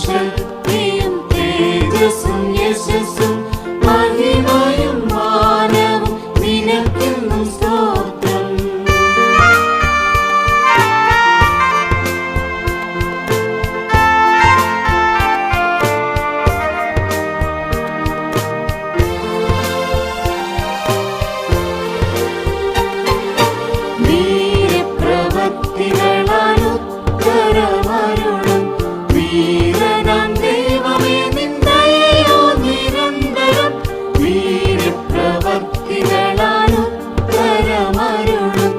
ശക്തിയും തേജസ്സും യശസ്സും മഹിമയും മാനവും നിനക്കെന്നും സ്തോത്രം. വീരപ്രവൃത്തികളാൽ ഉത്തരമരുളും വീരനാം ദൈവമേ നിൻ ദയയോ നിരന്തരം. വീരപ്രവൃത്തികളാൽ ഉത്തരമരുളും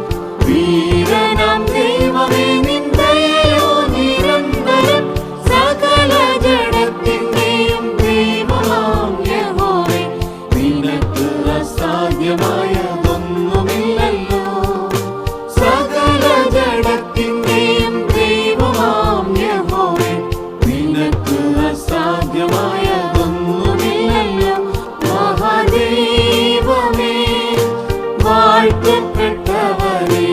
വീരനാം ദൈവമേ നിൻ ദയയോ നിരന്തരം. സകല ജഡത്തിന്റെയും ദൈവമാം യഹോവേ നിനക്ക് അസാധ്യമായതൊന്നുമില്ലല്ലോ. സകല ജഡത്തിന്റെയും ദൈവമാം യഹോവേ നിനക്ക് അസാധ്യമായതൊന്നുമില്ലല്ലോ. മഹാദൈവമേ വാഴ്ത്തപ്പെട്ടവനേ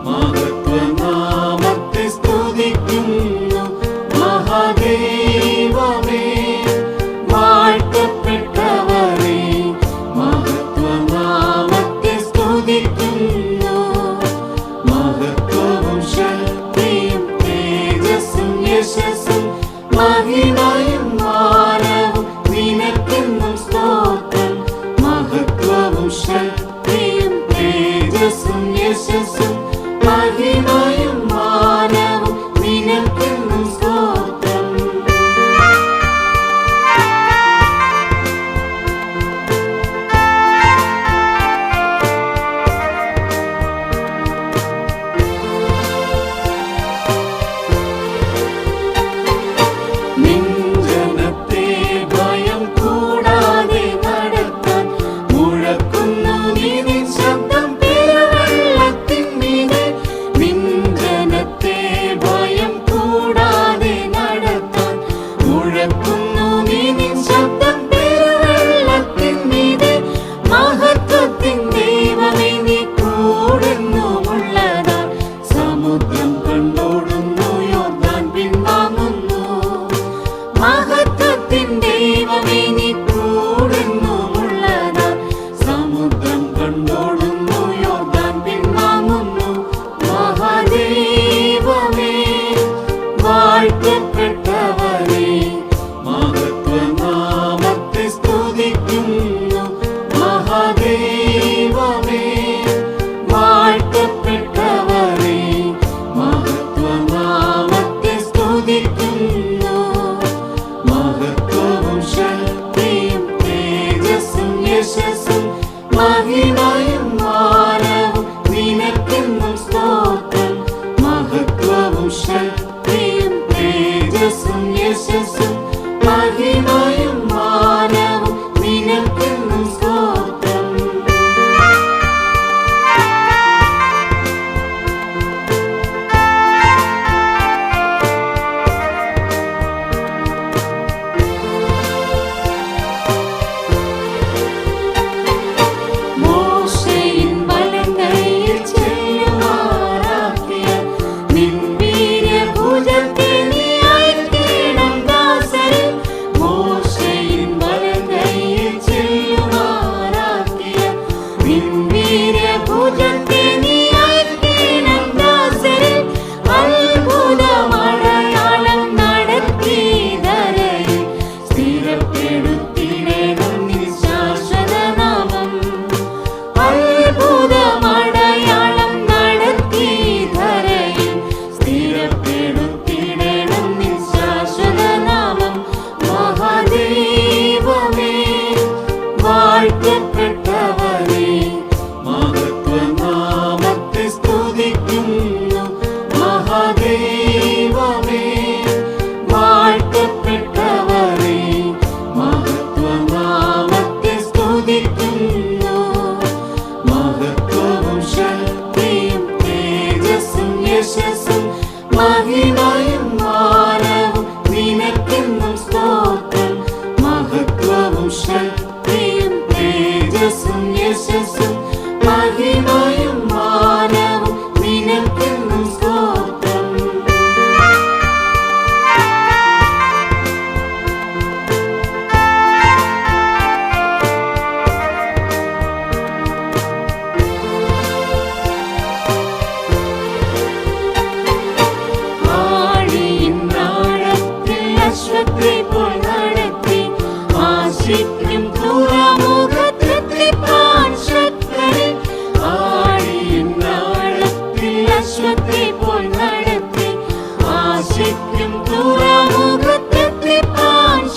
മഹത്വനാമത്തെ സ്തുതിക്കുന്നു. മഹാദൈവമേ വാഴ്ത്തപ്പെട്ടവനേ മഹത്വനാമത്തെ സ്തുതിക്കുന്നു. മഹത്വവും ശക്തിയും തേജസ്സും യശസ്സും മഹിമയും മാനവും നിനക്കെന്നും സ്തോത്രം. മഹത്വവും ശക്തിയും തേജസ്സും യശസ്സും മഹിമയും മാനവും നിനക്കെന്നും സ്തോത്രം. നിൻ ജനത്തെ ഭയം കൂടാതെ നടത്താൻ മുഴക്കുന്നു നീ നിൻ ശബ്ദം പെരുവെള്ളത്തിന്മീതെ. നിൻ ജനത്തെ ഭയം കൂടാതെ നടത്താൻ മുഴക്കുന്നു നീ നിൻ ശബ്ദം പെരുവെള്ളത്തിന്മീതെ. മഹത്വത്തിൻ ദൈവമേ നീ കൂടുന്നുമുള്ളതാ. സമുദ്രം കണ്ടോടുന്നു യോർദാൻ പിൻവാങ്ങുന്നു. മഹത്വത്തിൻ ദൈവമേ നീ കൂടുന്നുമുള്ളതാ. സമുദ്രം കണ്ടോടുന്നു യോർദാൻ പിൻവാങ്ങുന്നു. മഹാദൈവമേ വാഴ്ത്തപ്പെട്ടവനേ മഹത്വനാമത്തെ സ്തുതിക്കുന്നു. മഹാദൈവമേ വാഴ്ത്തപ്പെട്ടവനേ മഹത്വനാമത്തെ സ്തുതിക്കുന്നു. മഹത്വവും ശക്തിയും തേജസ്സും യശസ്സും മഹിമയും മാനവും നിനക്കെന്നും സ്തോത്രം. മഹത്വവും ശക്തിയും തേജസ്സും യശസ്സും മഹിമയും മാനവും നിനക്കെന്നും സ്തോത്രം. മോശെയിൻ വലങ്കൈയിൽ ചെല്ലുമാറാക്കിയ നിൻ വീര്യഭുജത്തെ നീ അയക്കണം ദാസൻ. അശ്വത്തെ പോൽ നടത്തി ആശിക്കും തുറമുഖത്തെത്തിപ്പാൻ ശക്തനെ ആഴിയിന്നാഴത്തിൽ അശ്വത്തെ പോൽ നടത്തി ആശിക്കും തുറമുഖത്തെത്തിപ്പാൻ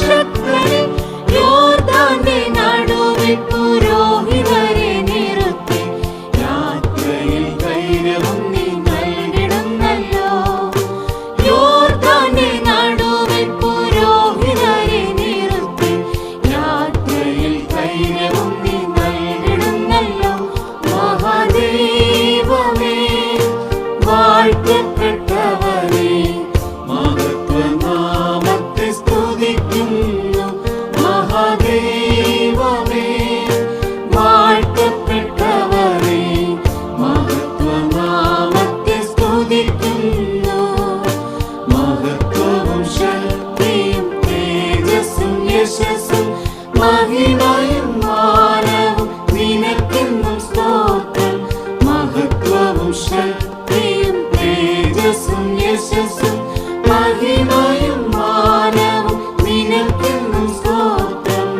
ശക്തനെ യോർദാന്റെ നടുവിൽ പുരോഹിതരെ നിർത്തി യാത്രയിൽ ധൈര്യവും നീ നൽകിടുന്നല്ലോ യോർദാന്റെ നടുവിൽ പുരോഹിതരെ നിർത്തി യാത്രയിൽ ധൈര്യവും നീ നൽകിടുന്നല്ലോ മഹാദേവമേ വാഴ്ത്തപ്പെട്ടവനേ മഹത്വനാമത്തെ സ്തുതിക്കുന്നു മഹാദേവമേ വാഴ്ത്തപ്പെട്ടവനേ മഹത്വനാമത്തെ സ്തുതിക്കുന്നു മഹത്വവും ശക്തിയും തേജസ്സും യശസ്സും മഹിമയും മാനവും നിനക്കെന്നും സ്തോത്രം മഹത്വവും ശക്തിയും തേജസ്സും യശസ്സും മഹിമയും മാനവും നിനക്കെന്നും സ്തോത്രം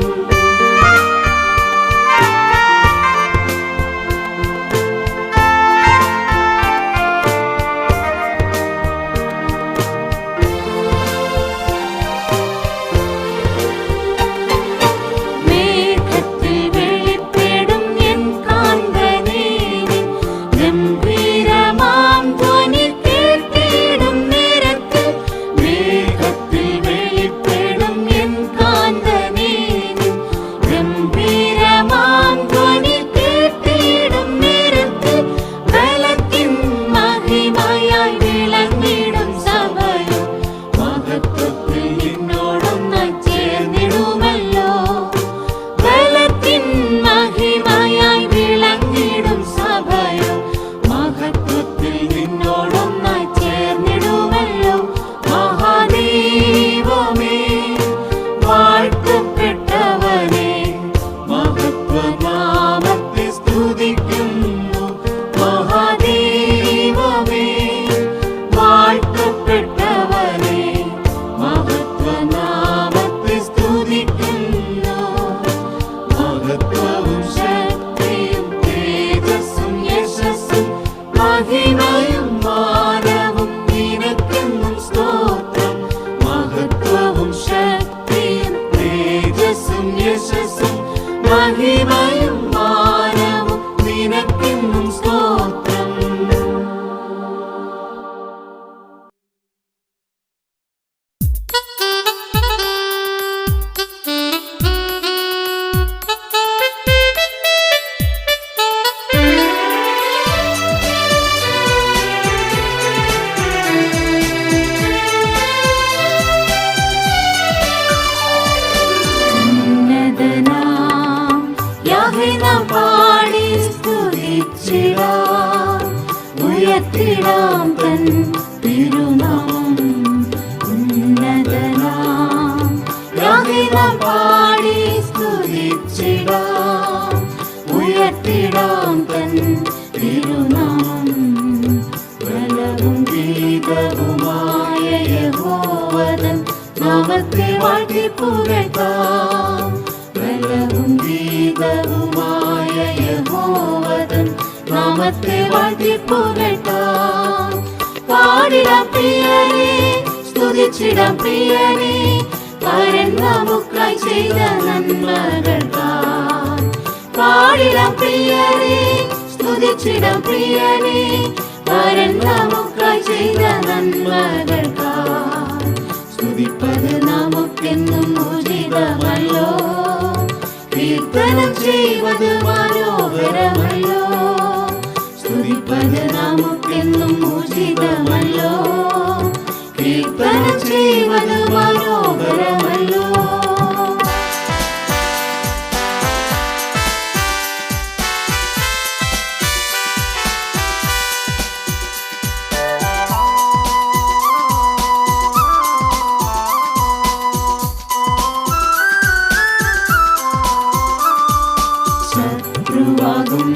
മേഘത്തിൽ വെളിപ്പെടും എൻ കാന്തനേ ഗംഭീരമാം ധ്വനി കേട്ടിടും നേരത്ത് മേഘത്തിൽ വെളിപ്പെടും എൻ കാന്തനേ ഗംഭീരമാം ധ്വനി കേട്ടിടും നേരത്ത് ബലത്തിൻ മഹിമയായി വിളങ്ങിടും സഭയോ മഹത്വത്തിൽ നിന്നോടൊന്നായി ചേർന്നിടുമല്ലോ ബലത്തിൻ മഹിമയായി വിളങ്ങിടും സഭയോ മഹത്വത്തിൽ നിന്നോടൊന്നായി ചേർന്നിടുമല്ലോ മഹാദേവമേ വാഴ്ത്തപ്പെട്ടവനേ മഹത്വനാമത്തെ സ്തുതിക്കുന്നു മഹാദേവമേ വാഴ്ത്തപ്പെട്ടവനേ മഹത്വനാമത്തെ സ്തുതിക്കുന്നു മഹത്വവും ശക്തിയും തേജസ്സും യശസ്സും മഹിമയും മാനവും നിനക്കെന്നും സ്തോത്രം മഹത്വവും ശക്തിയും തേജസ്സും യശസ്സും മഹിമയും മാനവും നിനക്കെന്നും സ്തോത്രം ഉന്നതനാം യാഹവേ നാം പാടി സ്തുതിച്ചിടാം ഉയർത്തിടാം തൻ തിരുനാമം ഉന്നതനാം യാഹവേ നാം പാടി സ്തുതിച്ചിടാം ഉയർത്തിടാം തൻ തിരുനാമം ബലവും ഗീതവുമായ യഹോവതൻ നാമത്തെ വാഴ്ത്തി പുകഴ്ത്താം ബലവും ഗീതവുമായ യഹോവതൻ നാമത്തെ വാഴ്ത്തി പുകഴ്ത്താം പാടിടാം പ്രിയരേ സ്തുതിച്ചിടാം പ്രിയരേ പരൻ നമുക്കായി ചെയ്ത നന്മകൾക്കായി പാടിടാം പ്രിയരേ സ്തുതിച്ചിടാം പ്രിയരേ പരൻ നമുക്കായി ചെയ്ത നന്മകൾക്കായി സ്തുതിപ്പത് നമുക്കെന്നും ഉചിതമല്ലോ കീർത്തനം ചെയ്വത് മനോഹരമല്ലോ സ്തുതിപ്പത് നമുക്കെന്നും ഉചിതമല്ലോ കീർത്തനം ചെയ്വത് മനോഹരമല്ലോ ശത്രുവാകും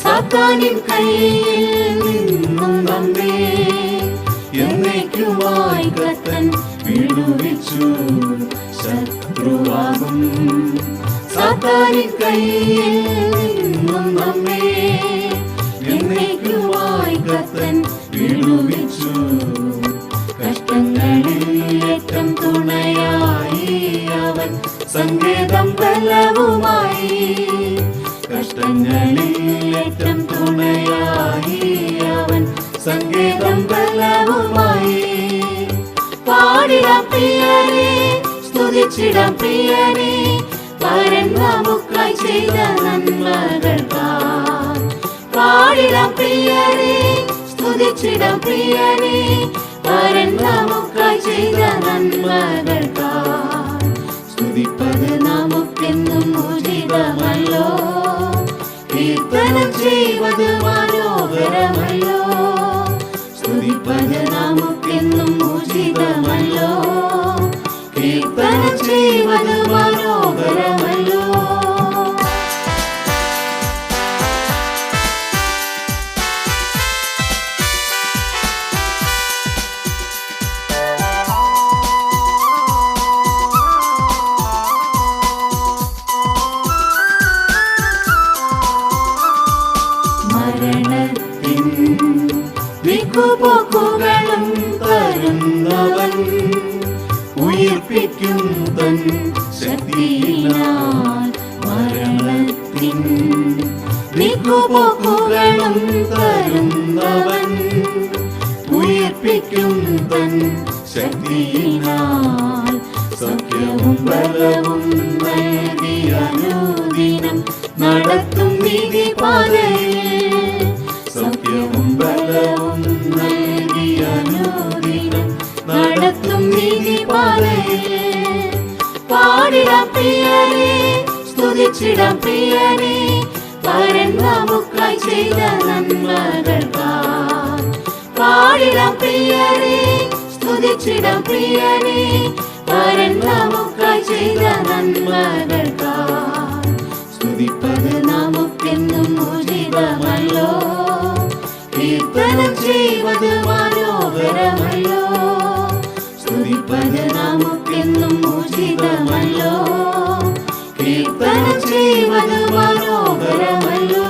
സാത്താനിൻ കയ്യിൽ നിന്നും നമ്മെ എന്നേക്കുമായി കർത്തൻ വിടുവിച്ചു ശത്രുവാകും സാത്താനിൻ കയ്യിൽ നിന്നും നമ്മെ എന്നേക്കുമായി കർത്തൻ വിടുവിച്ചു. കഷ്ടങ്ങളിൽ ഏറ്റം തുണയായി അവൻ സങ്കേതം ബലവുമായി. കഷ്ടങ്ങളിൽ ഏറ്റം തുണയായി അവൻ സങ്കേതം ബലവുമായി. പാടിടാം പ്രിയരേ, സ്തുതിച്ചിടാം പ്രിയരേ, പരൻ നമുക്കായി ചെയ്ത നന്മകൾക്കായി. പാടിടാം പ്രിയരേ, സ്തുതിച്ചിടാം പ്രിയരേ, പരൻ നമുക്കായി ചെയ്ത നന്മകൾക്കായി. സ്തുതിപ്പത് നമുക്കെന്നും ഉചിതമല്ലോ, കീർത്തനം ചെയ്വത് മനോഹരമല്ലോ. സ്തുതിപ്പത് നമുക്കെന്നും ഉചിതമല്ലോ, കീർത്തനം ചെയ്വത് മനോഹരമല്ലോ. മരണത്തിൻ ദിക്കുപോക്കുകളും തരുന്നവൻ ഉയിർപ്പിക്കും തൻ ശക്തിയിനാൽ. മരണത്തിൻ ദിക്കുപോക്കുകളും തരുന്നവൻ ഉയിർപ്പിക്കും തൻ ശക്തിയിനാൽ. സൗഖ്യവും ബലവും നൽകി അനുദിനം നടത്തും നീതിപാതയിൽ. സൗഖ്യവും ബലവും നൽകി അനുദിനം നടത്തും നീതിപാതയിൽ. പാടിടാം പ്രിയരേ, സ്തുതിച്ചിടാം പ്രിയരേ, പരൻ നമുക്കായി ചെയ്ത നന്മകൾക്കായി. പാടിടാം പ്രിയരേ, സ്തുതിച്ചിടാം പ്രിയരേ, പരൻ നമുക്കായി ചെയ്ത നന്മകൾക്കായി. സ്തുതിപ്പത് നമുക്കെന്നും ഉചിതമല്ലോ, കീർത്തനം ചെയ്വത് മനോഹരമല്ലോ. സ്തുതിപ്പത് നമുക്കെന്നും ഉചിതമല്ലോ, കീർത്തനം ചെയ്വത് മനോഹരമല്ലോ.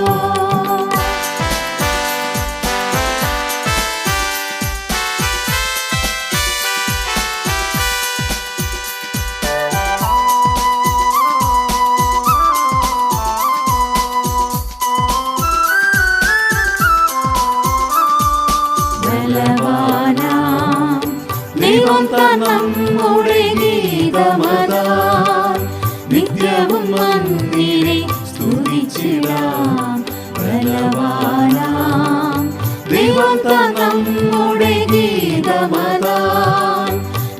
ദൈവം താൻ നമ്മുടെ ഗീതമതാൽ നിത്യവും അങ്ങയെ സ്തുതിച്ചിടാം. ബലവാനാം ദൈവം താൻ നമ്മുടെ ഗീതമതാൽ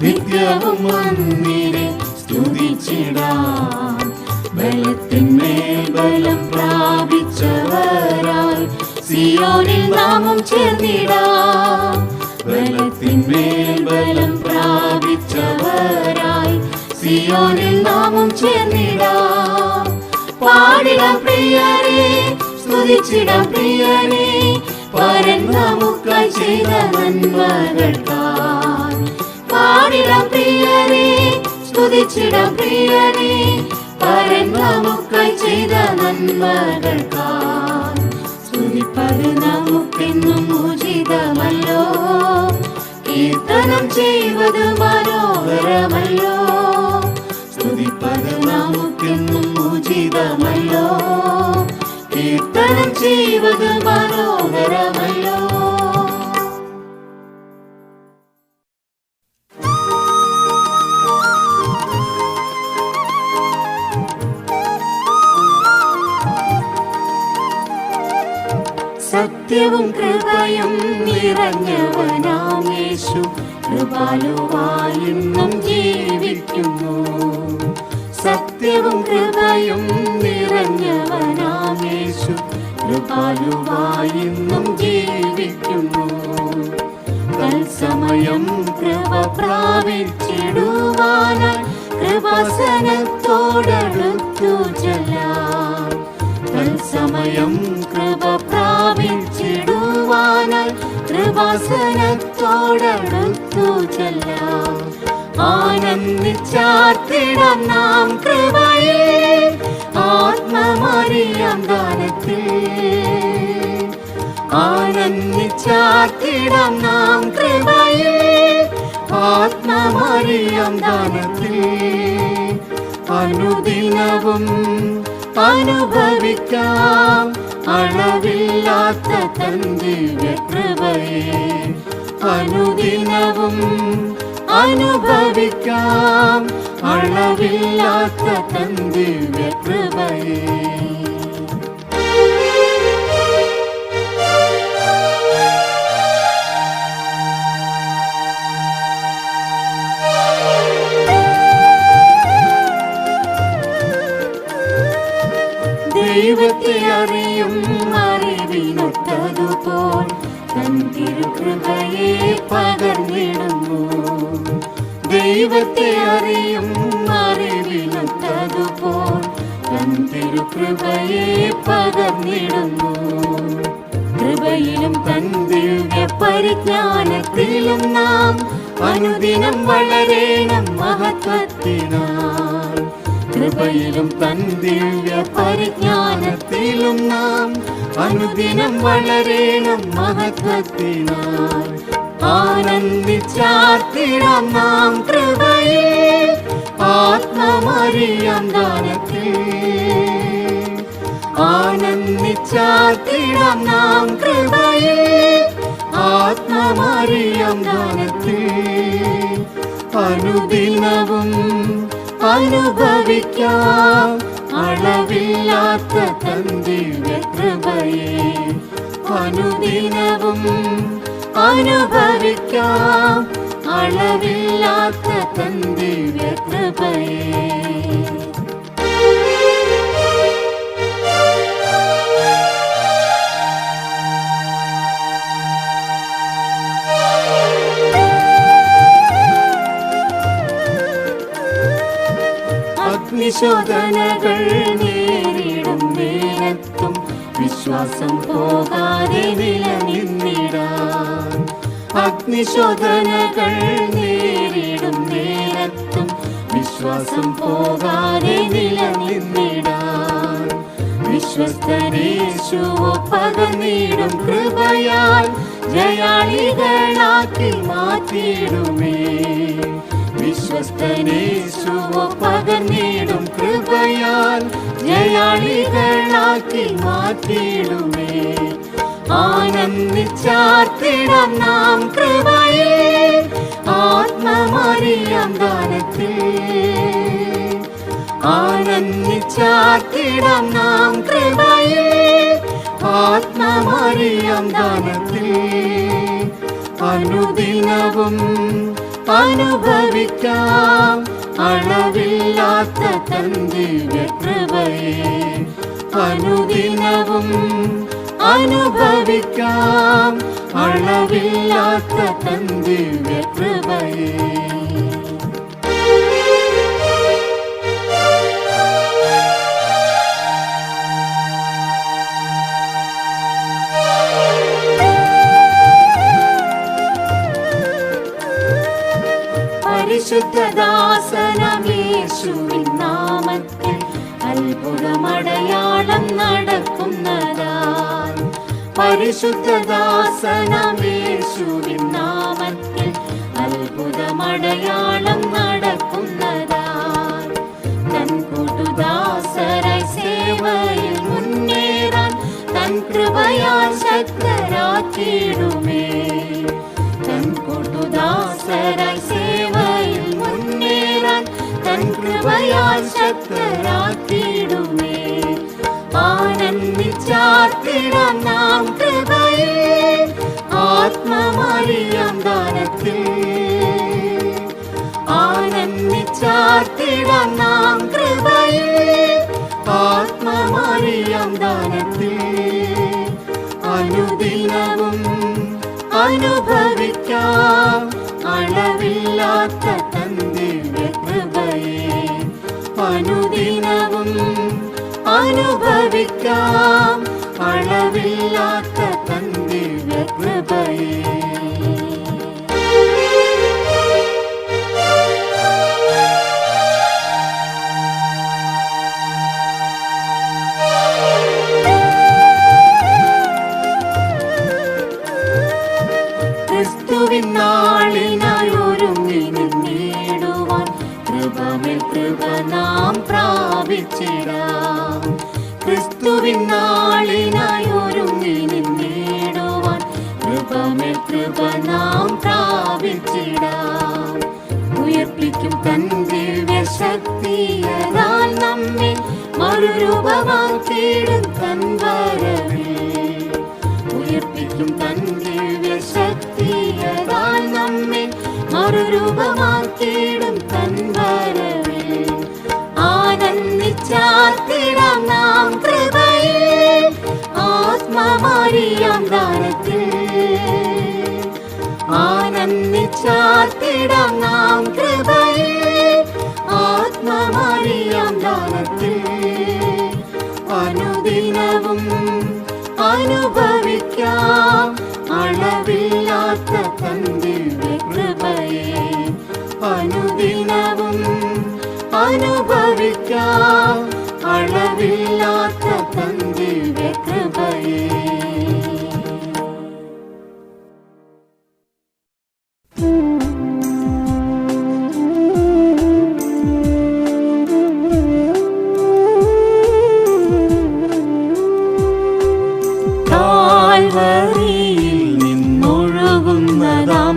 നിത്യവും അങ്ങയെ സ്തുതിച്ചിടാം. ബലത്തിന്മേൽ ബലം പ്രാപിച്ചവരായി സിയോനിൽ നാമം ചേർന്നിടാം. ബലത്തിന്മേൽ ബലം പ്രാപിച്ചവരായി സിയോനിൽ നാമം ചേർന്നിടാം. പാടിടാം പ്രിയരേ, സ്തുതിച്ചിടാം പ്രിയരേ, പരൻ നമുക്കായി ചെയ്ത നന്മകൾക്കായി. പാടിടാം പ്രിയരേ, സ്തുതിച്ചിടാം പ്രിയരേ, പരൻ നമുക്കായി ചെയ്ത നന്മകൾക്കായി. സ്തുതിപ്പത് നമുക്കെന്നും ഉചിതമല്ലോ, കീർത്തനം ചെയ്വത് മനോഹരമല്ലോ. സ്തുതിപ്പത് നമുക്കെന്നും ഉചിതമല്ലോ, കീർത്തനം ചെയ്വത് മനോഹരമല്ലോ. സത്യവും കൃപയും നിറഞ്ഞവനാം യേശു കൃപാലുവായെന്നും ജീവിക്കുന്നു. സത്യവും കൃപയും നിറഞ്ഞവനാം യേശു കൃപാലുവായെന്നും ജീവിക്കുന്നു. തത്സമയം കൃപ പ്രാപിച്ചിടുവാനായി കൃപാസനത്തോടടുത്തു ചെല്ലാം. തത്സമയം കൃപ പ്രാപിച്ചിടുവാനായി കൃപാസനത്തോടടുത്തു ചെല്ലാം. ആനന്ദിച്ചാർത്തിടാം നാം കൃപയിൽ ആത്മമറിയാം ദാനത്തിൽ. ആനന്ദിച്ചാർത്തിടാം നാം കൃപയിൽ ആത്മമറിയാം ദാനത്തിൽ. അനുദിനവും അനുഭവിക്കാം അളവില്ലാത്ത തൻ ദിവ്യകൃപയെ. അനുദിനവും അനുഭവിക്കാം അളവില്ലാത്ത തൻ ദിവ്യകൃപയെ. ദൈവത്തെ അറിയും അറിവിനൊത്തതുപോൽ തൻ തിരുകൃപയെ പകർന്നിടുന്നു. ദൈവത്തെ അറിയും അറിവിനൊത്തതുപോൽ തൻ തിരുകൃപയെ പകർന്നിടുന്നു. കൃപയിലും തൻ ദിവ്യ പരിജ്ഞാനത്തിലും നാം അനുദിനം വളരേണം മഹത്വത്തിനാൽ. കൃപയിലും തൻ ദിവ്യ പരിജ്ഞാനത്തിലും നാം അനുദിനം വളരേണം മഹത്വത്തിനാൽ. ആനന്ദിച്ചാർത്തിടാം നാം കൃപയിൽ ആത്മമറിയാം ദാനത്തിൽ. ആനന്ദിച്ചാർത്തിടാം നാം കൃപയിൽ ആത്മമറിയാം ദാനത്തിൽ. അനുദിനവും അനുഭവിക്കാം അളവില്ലാത്ത തൻ ദിവ്യകൃപയെ. അനുദിനവും അനുഭവിക്കാം അളവില്ലാത്ത തൻ ദിവ്യകൃപയെ. അഗ്നിശോധനകൾ നേരിടും നേരത്തും വിശ്വാസം പോകാതെ നിലനിന്നിടാൻ. അഗ്നിശോധനകൾ നേരിടും നേരത്തും വിശ്വാസം പോകാതെ നിലനിന്നിടാൻ. വിശ്വസ്തനേശുവോ പകർന്നിടും കൃപയാൽ ജയാളികളാക്കി മാറ്റിയിടുമേ. വിശ്വസ്തനേശുവോ പകർന്നിടും കൃപയാൽ ജയാളികളാക്കി മാറ്റിയിടുമേ. ആനന്ദിച്ചാർത്തിടാം നാം കൃപയിൽ ആത്മമറിയാം ദാനത്തിൽ. ആനന്ദിച്ചാർത്തിടാം നാം കൃപയിൽ ആത്മമറിയാം ദാനത്തിൽ. അനുദിനവും അനുഭവിക്കാം അളവില്ലാത്ത തൻ ദിവ്യകൃപയെ. അനുദിനവും അനുഭവിക്കാം അളവില്ലാത്ത തൻ ദിവ്യകൃപയെ. പരിശുദ്ധദാസനമേശുവിൻ നാമത്തിൽ അത്ഭുതമടയാളം നടക്കുന്നതാൽ. പരിശുദ്ധദാസനമേശുവിൻ നാമത്തിൽ അത്ഭുതമടയാളം നടക്കുന്നതാൽ. തൻ കൂട്ടുദാസരായി സേവയിൽ മുന്നേറാൻ തൻ കൃപയാൽ ശക്തരാക്കിയിടുമേ. തൻ കൂട്ടുദാസരായി സേവയിൽ മുന്നേറാൻ തൻ കൃപയാൽ ശക്തരാക്കിയിടുമേ. ആനന്ദിച്ചാർത്തിടാം നാം കൃപയിൽ ആത്മമറിയാം ദാനത്തിൽ. ആനന്ദിച്ചാർത്തിടാം നാം കൃപയിൽ ആത്മമറിയാം ദാനത്തിൽ. അനുദിനവും അനുഭവിക്കാം അളവില്ലാത്ത തൻ ദിവ്യകൃപയെ. അനുദിനവും അനുഭവിക്കാം അളവില്ലാത്ത തൻ ദിവ്യകൃപയെ. കൃപ നാം പ്രാപിച്ചിടാം. ക്രിസ്തുവിൻ നാളിനായി ഒരുങ്ങി നിന്നിടുവാൻ കൃപമേൽ കൃപ നാം പ്രാപിച്ചിടാം. ഉയർപ്പിക്കും തൻ ദിവ്യശക്തിയാൽ നമ്മെ മറുരൂപമാക്കിയിടും തൻ വരവിൽ. ഉയർപ്പിക്കും തൻ ദിവ്യശക്തിയാൽ നമ്മെ മറുരൂപമാക്കിയിടും തൻ വരവിൽ. ആനന്ദിച്ചാർത്തിടാം നാം കൃപയിൽ ആത്മമാരിയാം ദാനത്തിൽ. ആനന്ദിച്ചാർത്തിടാം നാം കൃപയിൽ ആത്മമാരിയാം ദാനത്തിൽ. അനുദിനവും അനുഭവിക്കാം അളവില്ലാത്ത തൻ ദിവ്യകൃപയെ. അനുദിനവും അനുഭവിക്കാം അളവില്ലാത്ത തൻ ദിവ്യകൃപയെ.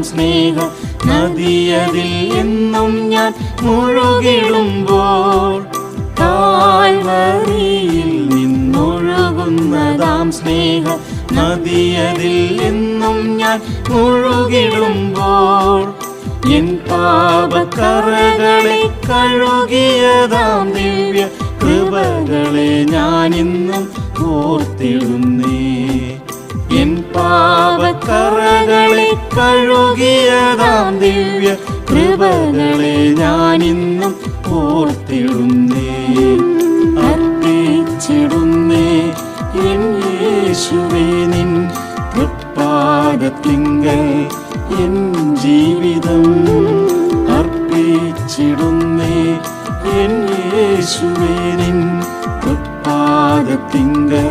സ്നേഹ നദിയതിൽ എന്നും ഞാൻ മുഴുകിടുമ്പോൾ. കാൽവരിയിൽ നിന്നൊഴുകുന്നതാം സ്നേഹ നദിയതിൽ എന്നും ഞാൻ മുഴുകിടുമ്പോൾ. എൻ പാപക്കറകളെ കഴുകിയതാം ദിവ്യ കൃപകളെ ഞാനിന്നും ഓർത്തിടുന്നേ. എൻ പാപക്കറകളെ കഴുകിയതാം ദിവ്യ കൃപകളെ ഞാനിന്നും ഓർത്തിടുന്നേ. അർപ്പിച്ചിടുന്നേ എൻ യേശുവേ നിൻ തൃപ്പാദത്തിങ്കൽ എൻ ജീവിതം. അർപ്പിച്ചിടുന്നേ എൻ യേശുവേ നിൻ തൃപ്പാദത്തിങ്കൽ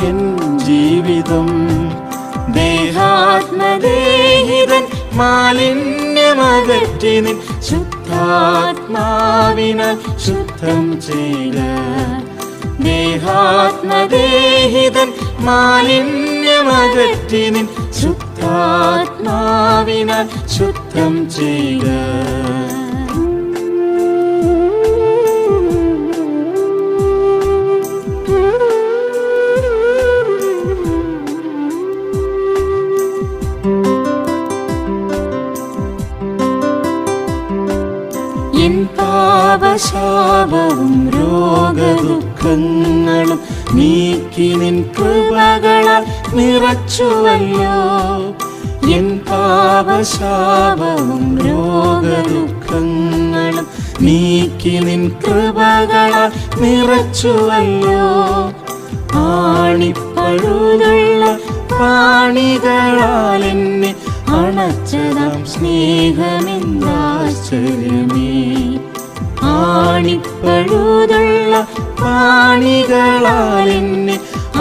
എൻ ജീവിതം. ദേഹാത്മദേഹിതൻ മാലിന്യമകറ്റി നിൻ ശുദ്ധാത്മാവിനാൽ ശുദ്ധം ചെയ്ത. ദേഹാത്മദേഹിതൻ മാലിന്യമകറ്റി നിൻ ശുദ്ധാത്മാവിനാൽ ശുദ്ധം ചെയ്ത. എൻ പാപശാപവും രോഗദുഃഖങ്ങളും നീക്കി നിൻ കൃപകളാൽ നിറച്ചുവല്ലോ. എൻ പാപശാപവും രോഗദുഃഖങ്ങളും നീക്കി നിൻ കൃപകളാൽ നിറച്ചുവല്ലോ. ആണിപ്പഴുതുള്ള പാണികളാൽ എന്നെ അണച്ചതാം സ്നേഹമെന്താശ്ചര്യമേ. ആണിപ്പഴുതുള്ള പാണികളാൽ എന്നെ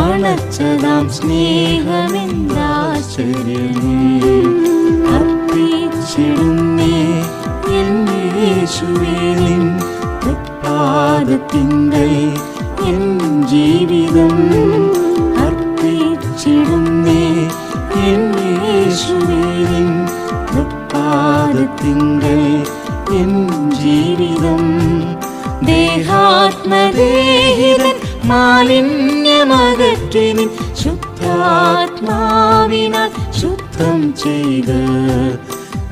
അണച്ചതാം സ്നേഹമെന്താശ്ചര്യമേ. അർപ്പിച്ചിടുന്നേ എൻ യേശുവേ നിൻ തൃപ്പാദത്തിങ്കൽ എൻ ജീവിതം. അർപ്പിച്ചിടുന്നേ എൻ യേശുവേ നിൻ തൃപ്പാദത്തിങ്കൽ എൻ ജീവിതം. ദേഹാത്മദേഹിതൻ മാലിന്യമകറ്റി നിൻ ശുദ്ധാത്മാവിനാൽ ശുദ്ധം ചെയ്ത്.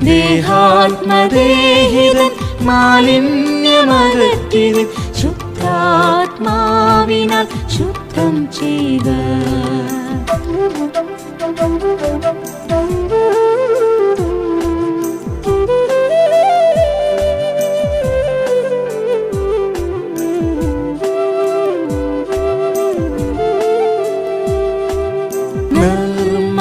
ദേഹാത്മദേഹിതൻ മാലിന്യമകറ്റി നിൻ ശുദ്ധാത്മാവിനാൽ ശുദ്ധം ചെയ്ത്.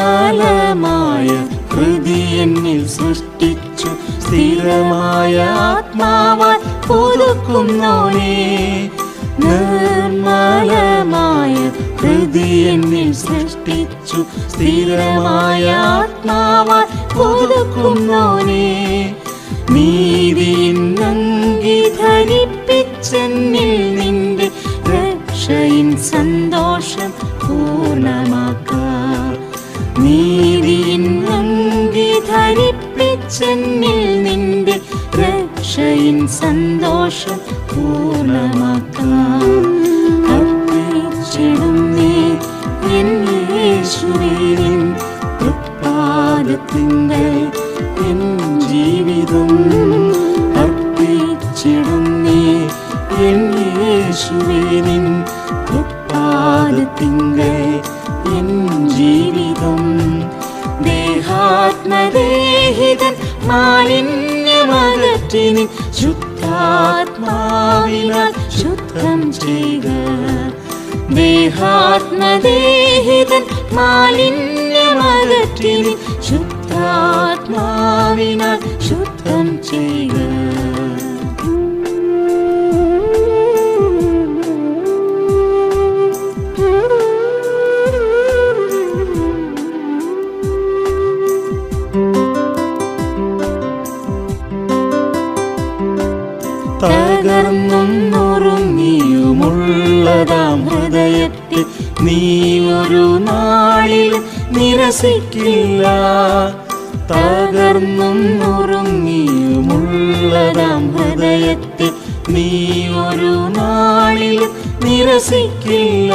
നിർമ്മലമായ ഹൃദി എന്നിൽ സൃഷ്ടിച്ചു സ്ഥിരമായ ആത്മാവാൽ പുതുക്കുന്നോനേ. നിർമ്മലമായ ഹൃദി എന്നിൽ സൃഷ്ടിച്ചു സ്ഥിരമായ ആത്മാവാൽ പുതുക്കുന്നോനേ. നീതിയിൻ അങ്കി ധരിപ്പിച്ചു ധരിപ്പിച്ചെന്നിൽ നിന്റെ രക്ഷയിൻ സന്തോഷം പൂർണ്ണമാക്കാം. നീതിയിൻ അങ്കി ധരിപ്പിച്ചെന്നിൽ നിന്റെ രക്ഷയിൻ സന്തോഷം പൂർണ്ണമാക്കാം. അർപ്പിച്ചിടുന്നേ എൻ യേശുവേ നിൻ തൃപ്പാദത്തിങ്കൽ എൻ ജീവിതം. അർപ്പിച്ചിടുന്നേ എൻ യേശുവേ നിൻ തൃപ്പാദത്തിങ്കൽ എൻ ജീവിതം. ദേഹാത്മദേഹിതൻ മാലിന്യമകറ്റി നിൻ ശുദ്ധാത്മാവിനാൽ ശുദ്ധം ചെയ്യുക. ദേഹാത്മദേഹിതൻ മാലിന്യമകറ്റി നിൻ ശുദ്ധാത്മാവിനാൽ ശുദ്ധം ചെയ്യുക. തകർന്നും നുറുങ്ങിയുമുള്ളതാം ഹൃദയത്തിൽ നീ ഒരു നാളിലും നിരസിക്കില്ല. തകർന്നും നുറുങ്ങിയുമുള്ളതാം ഹൃദയത്തിൽ നീ ഒരു നാളിലും നിരസിക്കില്ല.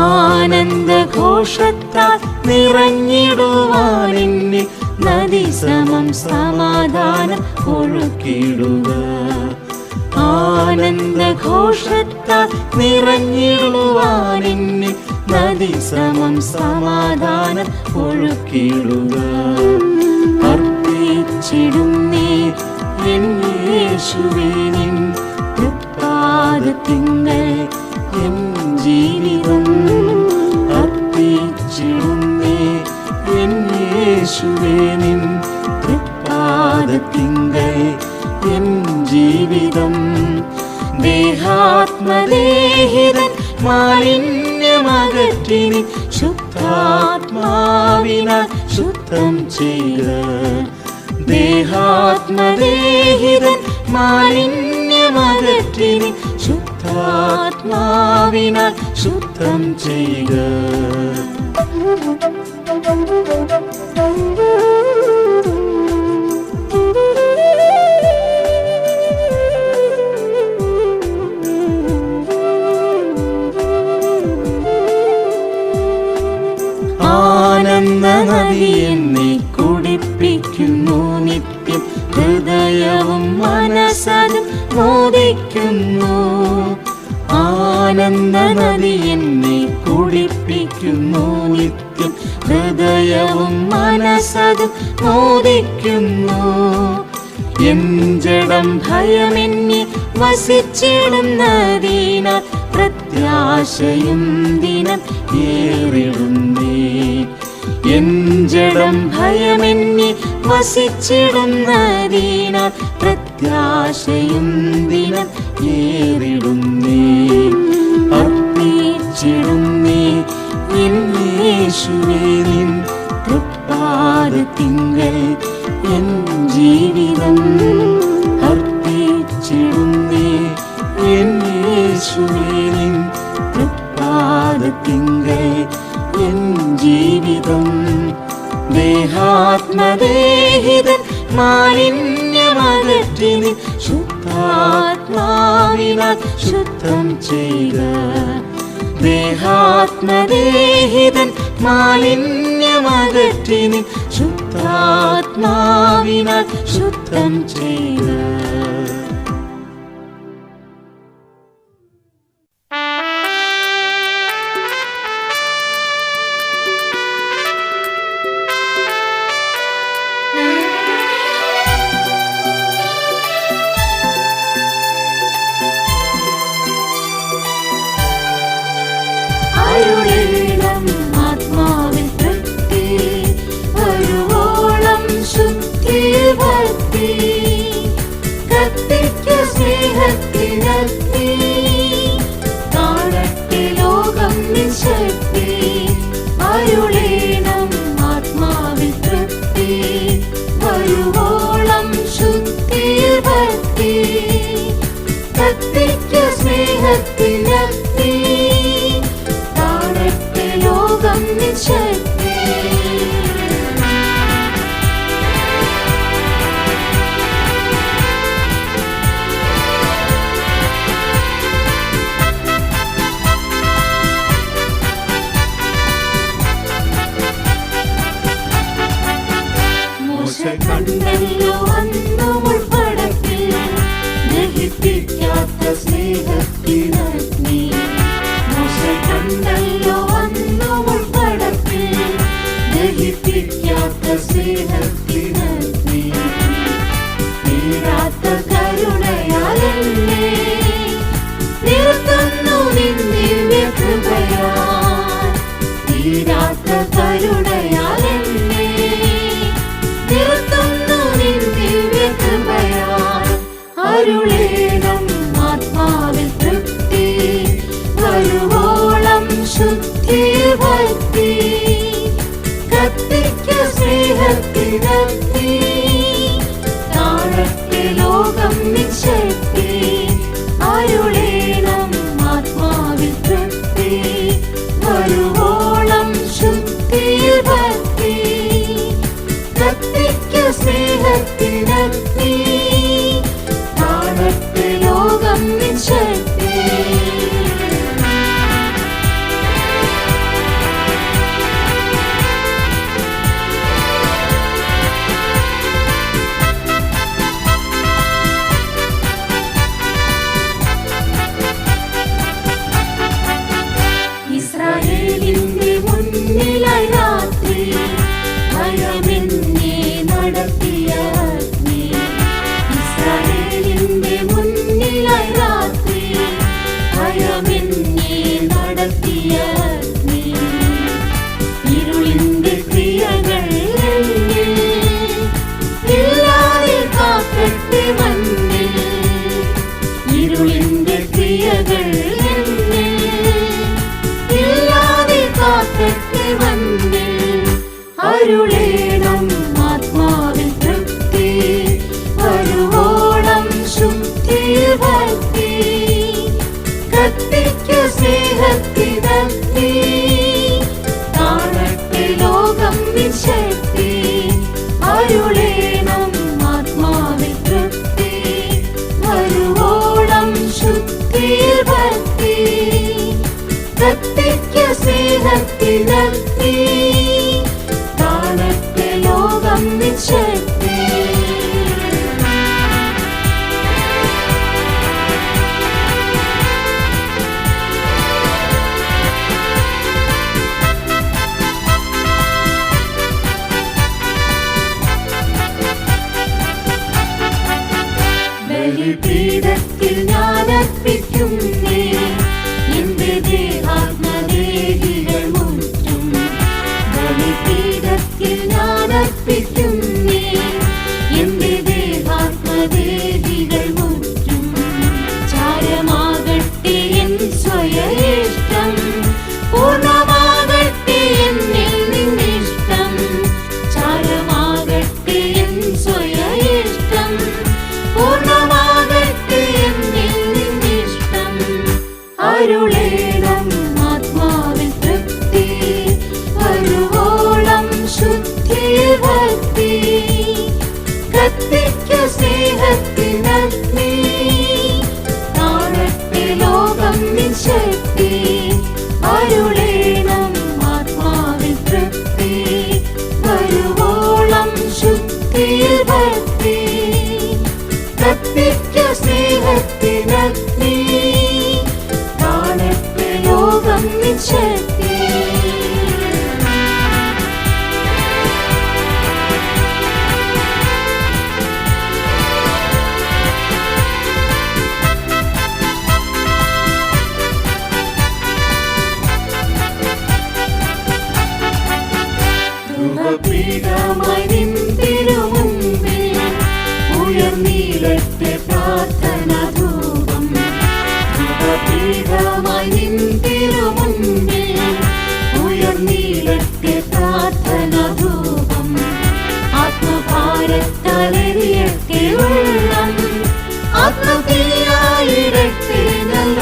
ആനന്ദഘോഷത്താൽ നിറഞ്ഞിടുവാൻ എന്നിൽ നദി സമം സമാധാനം ഒഴുക്കിടുക. ആനന്ദഘോഷത്താൽ നിറഞ്ഞിടുവാൻ എന്നിൽ നദി സമം സമാധാനം ഒഴുക്കിടുക. അർപ്പിച്ചിടുന്നേ എൻ യേശുവേ നിൻ തൃപ്പാദത്തിങ്കൽ എൻ ജീവിതം. അർപ്പിച്ചിടുന്നേ എൻ യേശുവേ നിൻ തൃപ്പാദത്തിങ്കൽ എൻ ജീവിതം. ദേഹാത്മദേഹിതൻ മാലിന്യമകറ്റി നിൻ ശുദ്ധാത്മാവിനാൽ ശുദ്ധം ചെയ്യുക. ദേഹാത്മദേഹിതൻ മാലിന്യമകറ്റി നിൻ ശുദ്ധാത്മാവിനാൽ ശുദ്ധം ചെയ്യുക. ആനന്ദ നദി എന്നെ കുടിപ്പിക്കുന്നു നിത്യം. ഹൃദയവും മനസ്സും മോദിക്കുന്നു. ആനന്ദ നദി എന്നെ കുടിപ്പിക്കുന്നു നിത്യം. ഹൃദയവും മനസ്സും മോദിക്കുന്നു. എൻ ജഡം ഭയമെന്നെ വസിച്ചിടുന്നതിനാൽ പ്രത്യാശയും ദിനം ഏറിടുന്നേ. എൻ ജഡം ഭയമെന്നെ വസിച്ചിടുന്നതിനാൽ പ്രത്യാശയും ദിനം ഏറിടുന്നേ. അർപ്പിച്ചിടുന്നേ എൻ യേശുവേ നിൻ തൃപ്പാദത്തിങ്കൽ എൻ ജീവിതം. അർപ്പിച്ചിടുന്നേ എൻ യേശുവേ നിൻ തൃപ്പാദത്തിങ്കൽ എൻ ജീവിതം. ദേഹാത്മദേഹിതൻ മാലിന്യമകറ്റി നിൻ ശുദ്ധാത്മാവിനാൽ ശുദ്ധം ചെയ്യുക. ദേഹാത്മദേഹിതൻ മാലിന്യമകറ്റി നിൻ ശുദ്ധാത്മാവിനാൽ ശുദ്ധം ചെയ്യുക. സ്നേഹത്തിനഗ്നി കാണട്ടെ ലോകം നിൻ ശക്തി. മോശ കണ്ടല്ലോ അന്നു മുൾപ്പടപ്പിൽ ദഹിപ്പിക്കാത്ത സ്നേഹത്തിനഗ്നി. മോശ കണ്ടല്ലോ അന്നു മുൾപ്പടപ്പിൽ ദഹിപ്പിക്കാത്ത സ്നേഹത്തിനഗ്നി. തീരാത്ത കരുണയാൽ എന്നെ നിർത്തുന്നു നിൻ ദിവ്യകൃപയാൽ. തീരാത്ത കരുണയാൽ എന്നെ നിർത്തുന്നു നിൻ ദിവ്യകൃപയാൽ. അരുളേണം ആത്മാവിൽ തൃപ്തി, വരുവോളം ശുദ്ധിയിൽ ഭക്തി. കത്തിക്ക് സ്നേഹത്തിനഗ്നി കാണട്ടെ ലോകം നിൻ ശക്തി. അരുളേണം ആത്മാവിൽ തൃപ്തി, വരുവോളം ശുദ്ധിയിൽ ഭക്തി. കത്തിക്ക് സ്നേഹത്തിനഗ്നി കാണട്ടെ ലോകം നിൻ ശക്തി. ഇസ്രായേലിന്റെ മുന്നിലായി രാത്രി ഭയമെന്നെ നടത്തിയ അഗ്നി. ഇസ്രായേലിന്റെ മുന്നിലായി രാത്രി ഭയമെന്നെ നടത്തിയ അഗ്നി. ഇരുളിന്റെ ക്രിയകൾ എന്നിൽ ഇല്ലാതെ കാക്കട്ടെ മണ്ണിൽ. ഇരുളിന്റെ ക്രിയകൾ എന്നിൽ ഇല്ലാതെ കാക്കട്ടെ മണ്ണിൽ. അരുളേണം ആത്മാവിൽ തൃപ്തി, വരുവോളം ശുദ്ധിയിൽ ഭക്തി. കത്തിക്ക് സ്നേഹത്തിനഗ്നി കാണട്ടെ ലോകം നിൻ ശക്തി. അരുളേണം ആത്മാവിൽ തൃപ്തി, വരുവോളം ശുദ്ധിയിൽ ഭക്തി. കത്തിക്ക് സ്നേഹത്തിനഗ്നി കാണട്ടെ ലോകം നിൻ ശക്തി. ബലിപീഠത്തിൽ ഞാൻ അർപ്പിക്കുന്നേ എന്റെ ദേഹാത്മദേഹികൾ മുറ്റും. ബലിപീഠത്തിൽ ഞാൻ അർപ്പിക്കുന്നേ എന്റെ ദേഹാത്മദേഹികൾ മുറ്റും. ചാരമാകട്ടെ എൻ സ്വയേഷ്ടം, പൂർണ്ണമാകട്ടെ എന്നിൽ നിന്നിഷ്ടം. ചാരമാകട്ടെ എൻ സ്വയേഷ്ടം, പൂർണ്ണമാകട്ടെ എന്നിൽ നിന്നിഷ്ടം. അരുളേണം ആത്മാവിൽ തൃപ്തി, വരുവോളം ശുദ്ധിയിൽ ഭക്തി. കത്തിക്ക് സ്നേഹത്തിനഗ്നി കാണട്ടെ ലോകം നിൻ ശക്തി. അരുളേണം ആത്മാവിൽ തൃപ്തി, വരുവോളം ശുദ്ധിയിൽ ഭക്തി. കത്തിക്ക് സ്നേഹത്തിനഗ്നി കാണട്ടെ ലോകം നിൻ ശക്തി. ധൂപപീഠമായി നിൻ തിരുമുൻപിൽ ഉയർന്നിടട്ടെ പ്രാർത്ഥനാധൂപം. ധൂപപീഠമായി നിൻ തിരുമുൻപിൽ ഉയർന്നിടട്ടെ പ്രാർത്ഥനാധൂപം. ആത്മഭാരത്താലെരിയട്ടെ ഉള്ളം, ആത്മതീയായിടട്ടെ നല്ല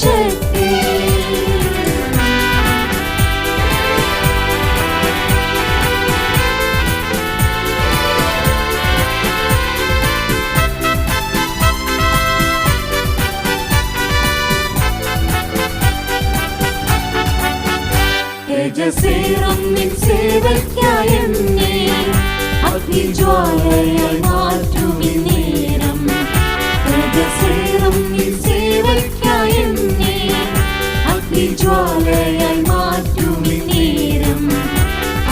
ശക്തി. തേജസ്സേറും നിൻ സേവയ്ക്കായി എന്നെ അഗ്നിജ്വാലയായി മാറ്റുവിൻ നേരം. തേജസ്സേറും നിൻ സേവയ്ക്കായി എന്നെ അഗ്നിജ്വാലയായി മാറ്റുവിൻ നേരം.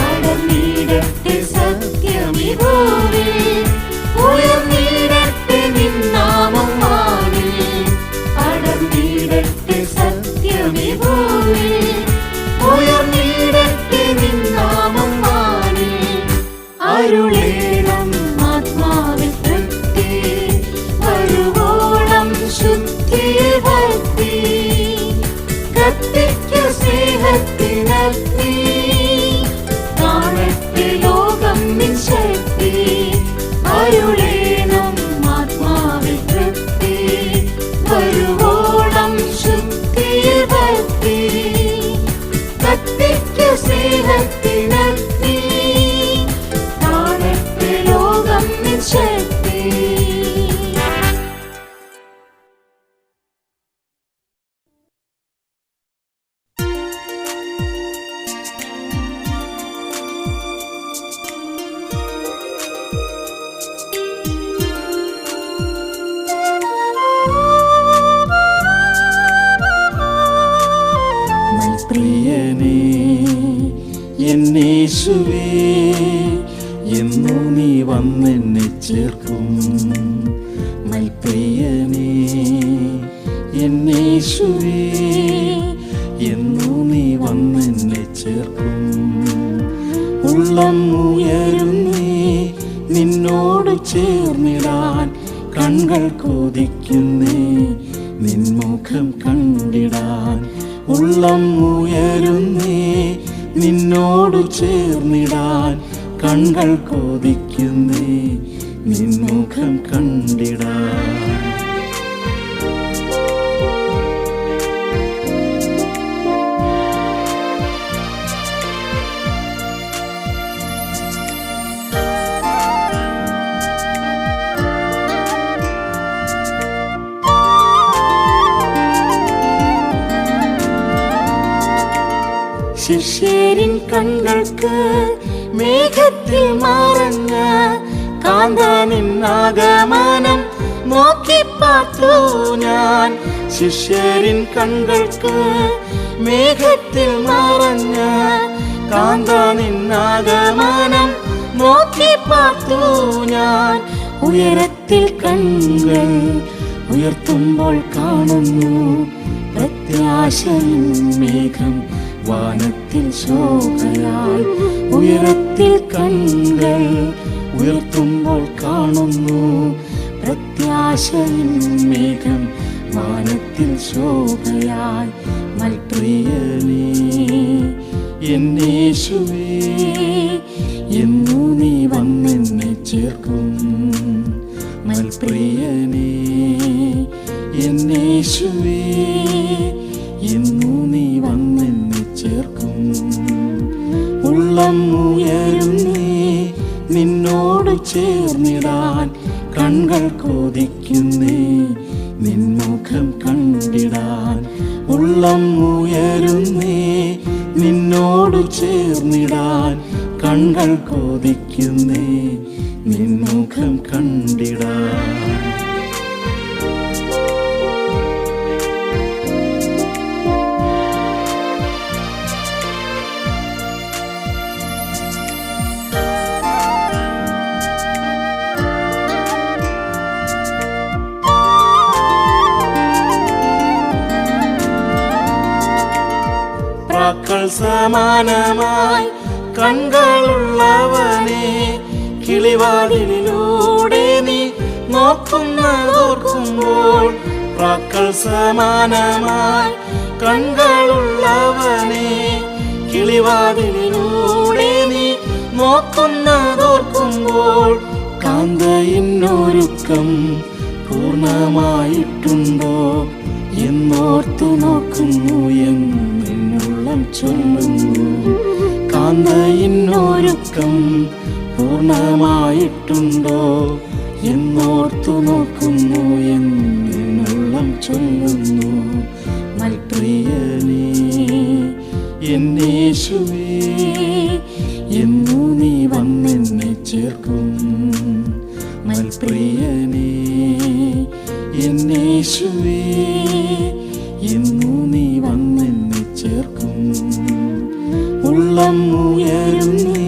അടർന്നിടട്ടെ സത്യമിഹോവേ, ഉയർന്നിടട്ടെ നിൻ നാമം വാനിൽ. അടർന്നിടട്ടെ സത്യമിഹോവേ, ഉയർന്നിടട്ടെ നിൻ നാമം വാനിൽ. അരുളേണം ആത്മാവിൽ തൃപ്തി, വരുവോളം ശുദ്ധിയിൽ ഭക്തി. കത്തിക്കു സ്നേഹത്തിനഗ്നി, കാണട്ടെ ലോകം നിൻ ശക്തി. അരുളേണം ആത്മാവിൽ തൃപ്തി, വരുവോളം ശുദ്ധിയിൽ ഭക്തി. കത്തിക്കു സ്നേഹത്തിനഗ്നി, കാണട്ടെ ലോകം നിൻ ശക്തി. പ്രിയനേ എന്നേശുവേ, എന്നു നീ വന്നെന്നെ ചേർക്കും. മൽപ്രിയനേ എന്നേശുവേ, എന്നു നീ വന്നെന്നെ ചേർക്കും. ഉള്ളം ഉയരുന്നേ നിന്നോട് ചേർന്നിടാൻ, കൺകൾ കൊതിക്കുന്നേ നിൻമുഖം കണ്ടിടാൻ. ഉള്ളം ഉയരുന്നേ നിന്നോട് ചേർന്നിടാൻ, കൺകൾ കൊതിക്കുന്നേ നിൻമുഖം കണ്ടിടാൻ. ശിഷ്യരിൻ കണ്ണുകൾക്ക് മേഘത്തിൽ മറഞ്ഞ കാന്തനിൻ ആഗമനം നോക്കി പാർത്തു ഞാൻ. ശിഷ്യരിൻ കണ്ണുകൾക്ക് മേഘത്തിൽ മറഞ്ഞ കാന്തനിൻ ആഗമനം നോക്കി പാർത്തു ഞാൻ. ഉയരത്തിൽ കണ്ണുകൾ ഉയർത്തുമ്പോൾ കാണുന്നു പ്രത്യാശയിൻ മേഘം വാനത്തിൽ ശോഭയായി. ഉയരത്തിൽ കണ്ണുകൾ ഉയർത്തുമ്പോൾ കാണുന്നു പ്രത്യാശയിൻ മേഘം വാനത്തിൽ ശോഭയായി. മൽപ്രിയനേ എന്നേശുവേ, എന്നു നീ വന്നെന്നെ ചേർക്കും. മൽപ്രിയനേ എന്നേശുവേ, എന്നു നീ വന്നെന്നെ ചേർക്കും. ഉള്ളം ഉയരുന്നേ നിന്നോട് ചേർന്നിടാൻ, കൺകൾ കൊതിക്കുന്നേ നിൻമുഖം കണ്ടിടാൻ. ഉള്ളം ഉയരുന്നേ നിന്നോട് ചേർന്നിടാൻ, കൺകൾ കൊതിക്കുന്നേ നിൻമുഖം കണ്ടിടാൻ. പ്രാക്കൾ സമാനമായി കണ്ണുകളുള്ളവനെ, കിളിവാതിലിലൂടെ നീ നോക്കുന്നതോർക്കുമ്പോൾ. പ്രാക്കൾ സമാനമായി കണ്ണുകളുള്ളവനെ, കിളിവാതിലിലൂടെ നീ നോക്കുന്നതോർക്കുമ്പോൾ. കാന്തയിന്നൊരുക്കം പൂർണ്ണമായിട്ടുണ്ടോ എന്നോർത്തു നോക്കുന്നു എന്നുള്ളം ചൊല്ലുന്നു. കാന്തയിന്നൊരുക്കം പൂർണ്ണമായിട്ടുണ്ടോ എന്നോർത്തു നോക്കുന്നു എന്നുള്ളം ചൊല്ലുന്നു. മൽപ്രിയനേ എന്നേശുവേ, എന്നു നീ വന്നെന്നെ ചേർക്കും. മൽപ്രിയനേ എന്നേശുവേ, എന്നു നീ വന്നെന്നെ ചേർക്കും. ഉള്ളം ഉയരുന്നേ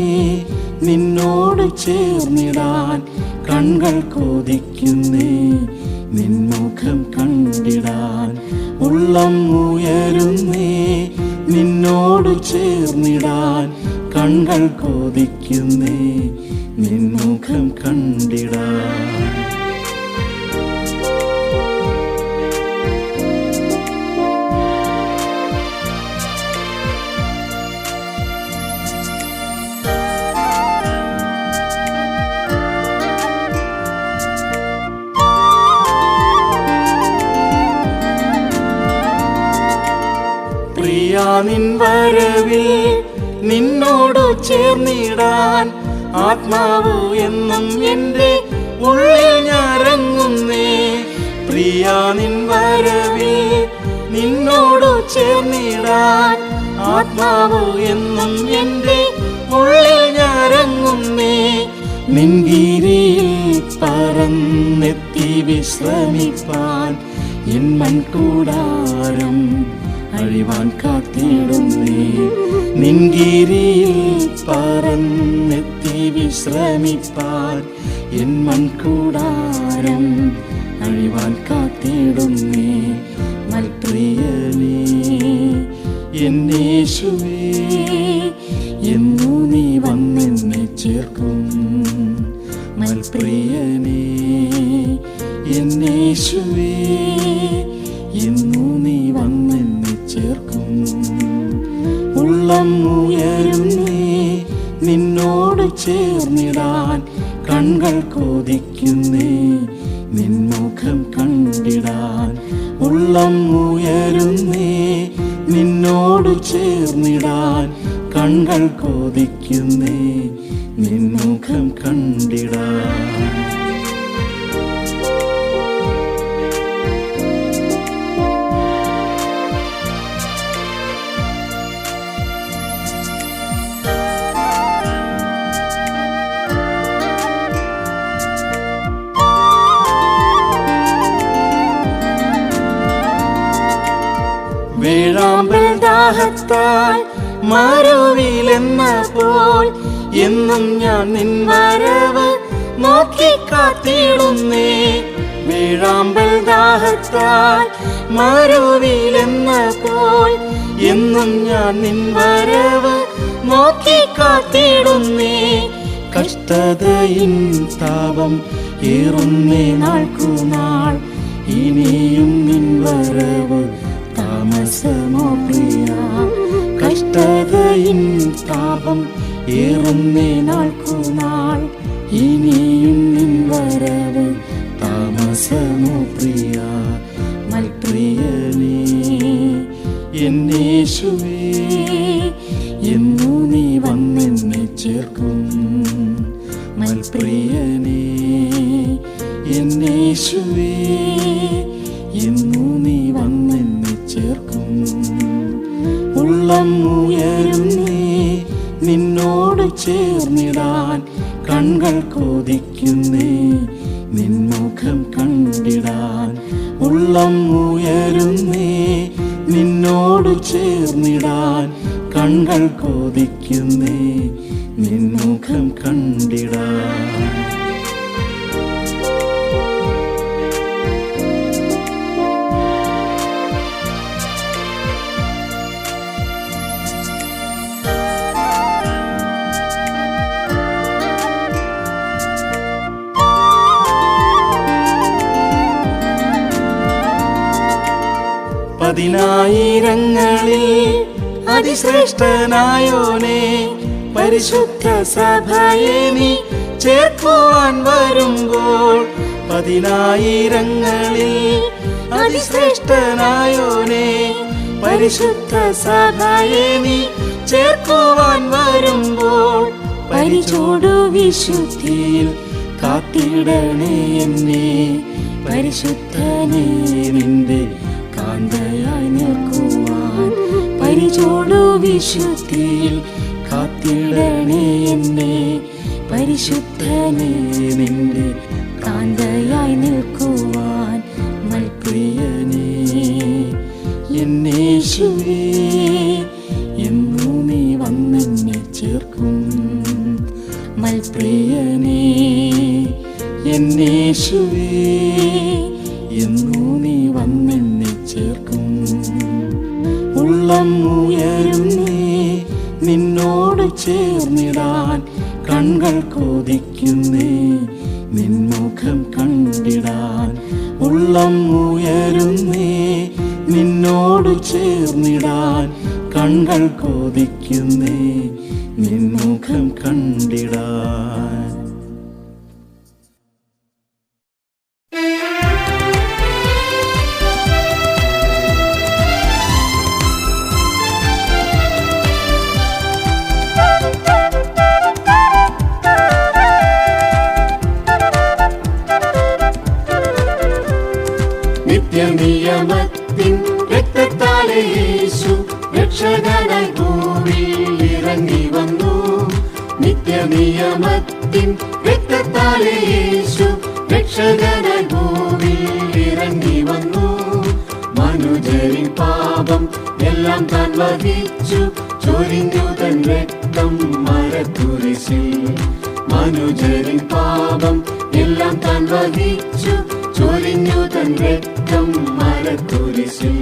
നിന്നോട് ചേർന്നിടാൻ, കൺകൾ കൊതിക്കുന്നേ നിൻമുഖം കണ്ടിടാൻ. ഉള്ളം ഉയരുന്നേ നിന്നോട് ചേർന്നിടാൻ, കൺകൾ കൊതിക്കുന്നേ നിൻമുഖം കണ്ടിടാൻ. പ്രിയാ നിൻ വരവിൽ നിന്നോട് ചേർന്നിടാൻ, ആത്മാവ് എന്നും എൻ്റെ ഉള്ളിൽ ഞരങ്ങുന്നേ. പ്രിയാ നിൻ വരവിൽ നിന്നോട് ചേർന്നിടാൻ, ആത്മാവ് എന്നും എൻ്റെ ഉള്ളിൽ ഞരങ്ങുന്നേ. നിൻഗിരിയിൽ പറന്നെത്തി വിശ്രമിപ്പാൻ, എൻ മൺകൂടാരം അഴിവാൻ കാത്തിടുന്നേ. നിൻഗിരിയിൽ പറന്നെത്തി വിശ്രമിപ്പാൻ, എൻ മൺകൂടാരം അഴിവാൻ കാത്തിടുന്നേ. മൽപ്രിയനേ എന്നേശുവേ, എന്നു നീ വന്നെന്നെ ചേർക്കും. മൽപ്രിയനേ എന്നേശുവേ, എന്നു നീ വന്നെന്നെ ചേർക്കും. ഉള്ളം ഉയരുന്നേ നിന്നോട് ചേർന്നിടാൻ, കൺകൾ കൊതിക്കുന്നേ നിൻമുഖം കണ്ടിടാൻ. ഉള്ളം ഉയരുന്നേ നിന്നോട് ചേർന്നിടാൻ, കൺകൾ കൊതിക്കുന്നേ നിൻമുഖം കണ്ടിടാൻ. വേഴാമ്പൽ ദാഹത്താൽ മരുവിലെന്ന പോൽ, എന്നും ഞാൻ നിൻ വരവ് നോക്കി കാത്തിടുന്നേ. വേഴാമ്പൽ ദാഹത്താൽ മരുവിലെന്ന പോൽ, എന്നും ഞാൻ നിൻ വരവ് നോക്കി കാത്തിടുന്നേ. കഷ്ടതയിൻ താപം ഏറുന്നേ നാൾക്കുനാൾ, ഇനിയും നിൻ വരവ് താമസമോ പ്രിയാ. കഷ്ടതയിൻ താപം ഏറുന്നേ നാൾക്കുനാൾ, ഇനിയും നിൻ വരവ് താമസമോ പ്രിയാ. മൽപ്രിയനേ എന്നേശുവേ, എന്നു നീ വന്നെന്നെ ചേർക്കും. മൽപ്രിയനേ എന്നേശുവേ, എന്നു നീ വന്നെന്നെ ചേർക്കും. ഉള്ളം ഉയരുന്നേ നിന്നോട് ചേർന്നിടാൻ, കൺകൾ കൊതിക്കുന്നേ നിൻമുഖം കണ്ടിടാൻ. ഉള്ളം ഉയരുന്നേ നിന്നോട് ചേർന്നിടാൻ, കൺകൾ കൊതിക്കുന്നേ നിൻമുഖം കണ്ടിടാൻ. പതിനായിരങ്ങളിൽ അതിശ്രേഷ്ഠനായോനെ, പരിശുദ്ധ സഭയെ നീ ചേർക്കുവാൻ വരുമ്പോൾ. പതിനായിരങ്ങളിൽ അതിശ്രേഷ്ഠനായോനെ പരിശുദ്ധ സഭയെ നീ ചേർക്കുവാൻ വരുമ്പോൾ പരിചോടു വിശുദ്ധിയിൽ കാത്തിടണേ എന്നെ. പരിശുദ്ധനെ നിന്റെ കാന്തയായി നിൽക്കുവാൻ പരിചോടു വിശുദ്ധിയിൽ കാത്തിടണേ എന്നെ. പരിശുദ്ധനെ നിന്റെ കാന്തയായി നിൽക്കുവാൻ മൽപ്രിയനേ എന്നേശുവേ എന്നു നീ വന്നെന്നെ ചേർക്കും. മൽപ്രിയനേ എന്നേശുവേ എന്നു നീ വന്നെന്നെ ചേർക്കും. ഉള്ളം ഉയരുന്നേ നിന്നോട് ചേർന്നിടാൻ കൺകൾ കൊതിക്കുന്നേ നിൻമുഖം കണ്ടിടാൻ. ഉള്ളം ഉയരുന്നേ നിന്നോട് ചേർന്നിടാൻ കൺകൾ കൊതിക്കുന്നേ നിൻമുഖം കണ്ടിടാൻ. നിയമത്തിൻ രക്തത്താലെ യേശു രക്ഷകനായി ഭൂമിയിൽ ഇറങ്ങി വന്നു. നിത്യനിയമത്തിൻ രക്തത്താലെ യേശു രക്ഷകനായി ഭൂമിയിൽ ഇറങ്ങി വന്നു. മനുജരിൻ പാപം എല്ലാം താൻ വഹിച്ചു ചൊരിഞ്ഞു തൻ രക്തം മരക്കുരിശിൽ. മനുജരിൻ പാപം എല്ലാം താൻ വഹിച്ചു ചൊരിഞ്ഞു തൻ രക്തം മരക്കുരിശിൽ.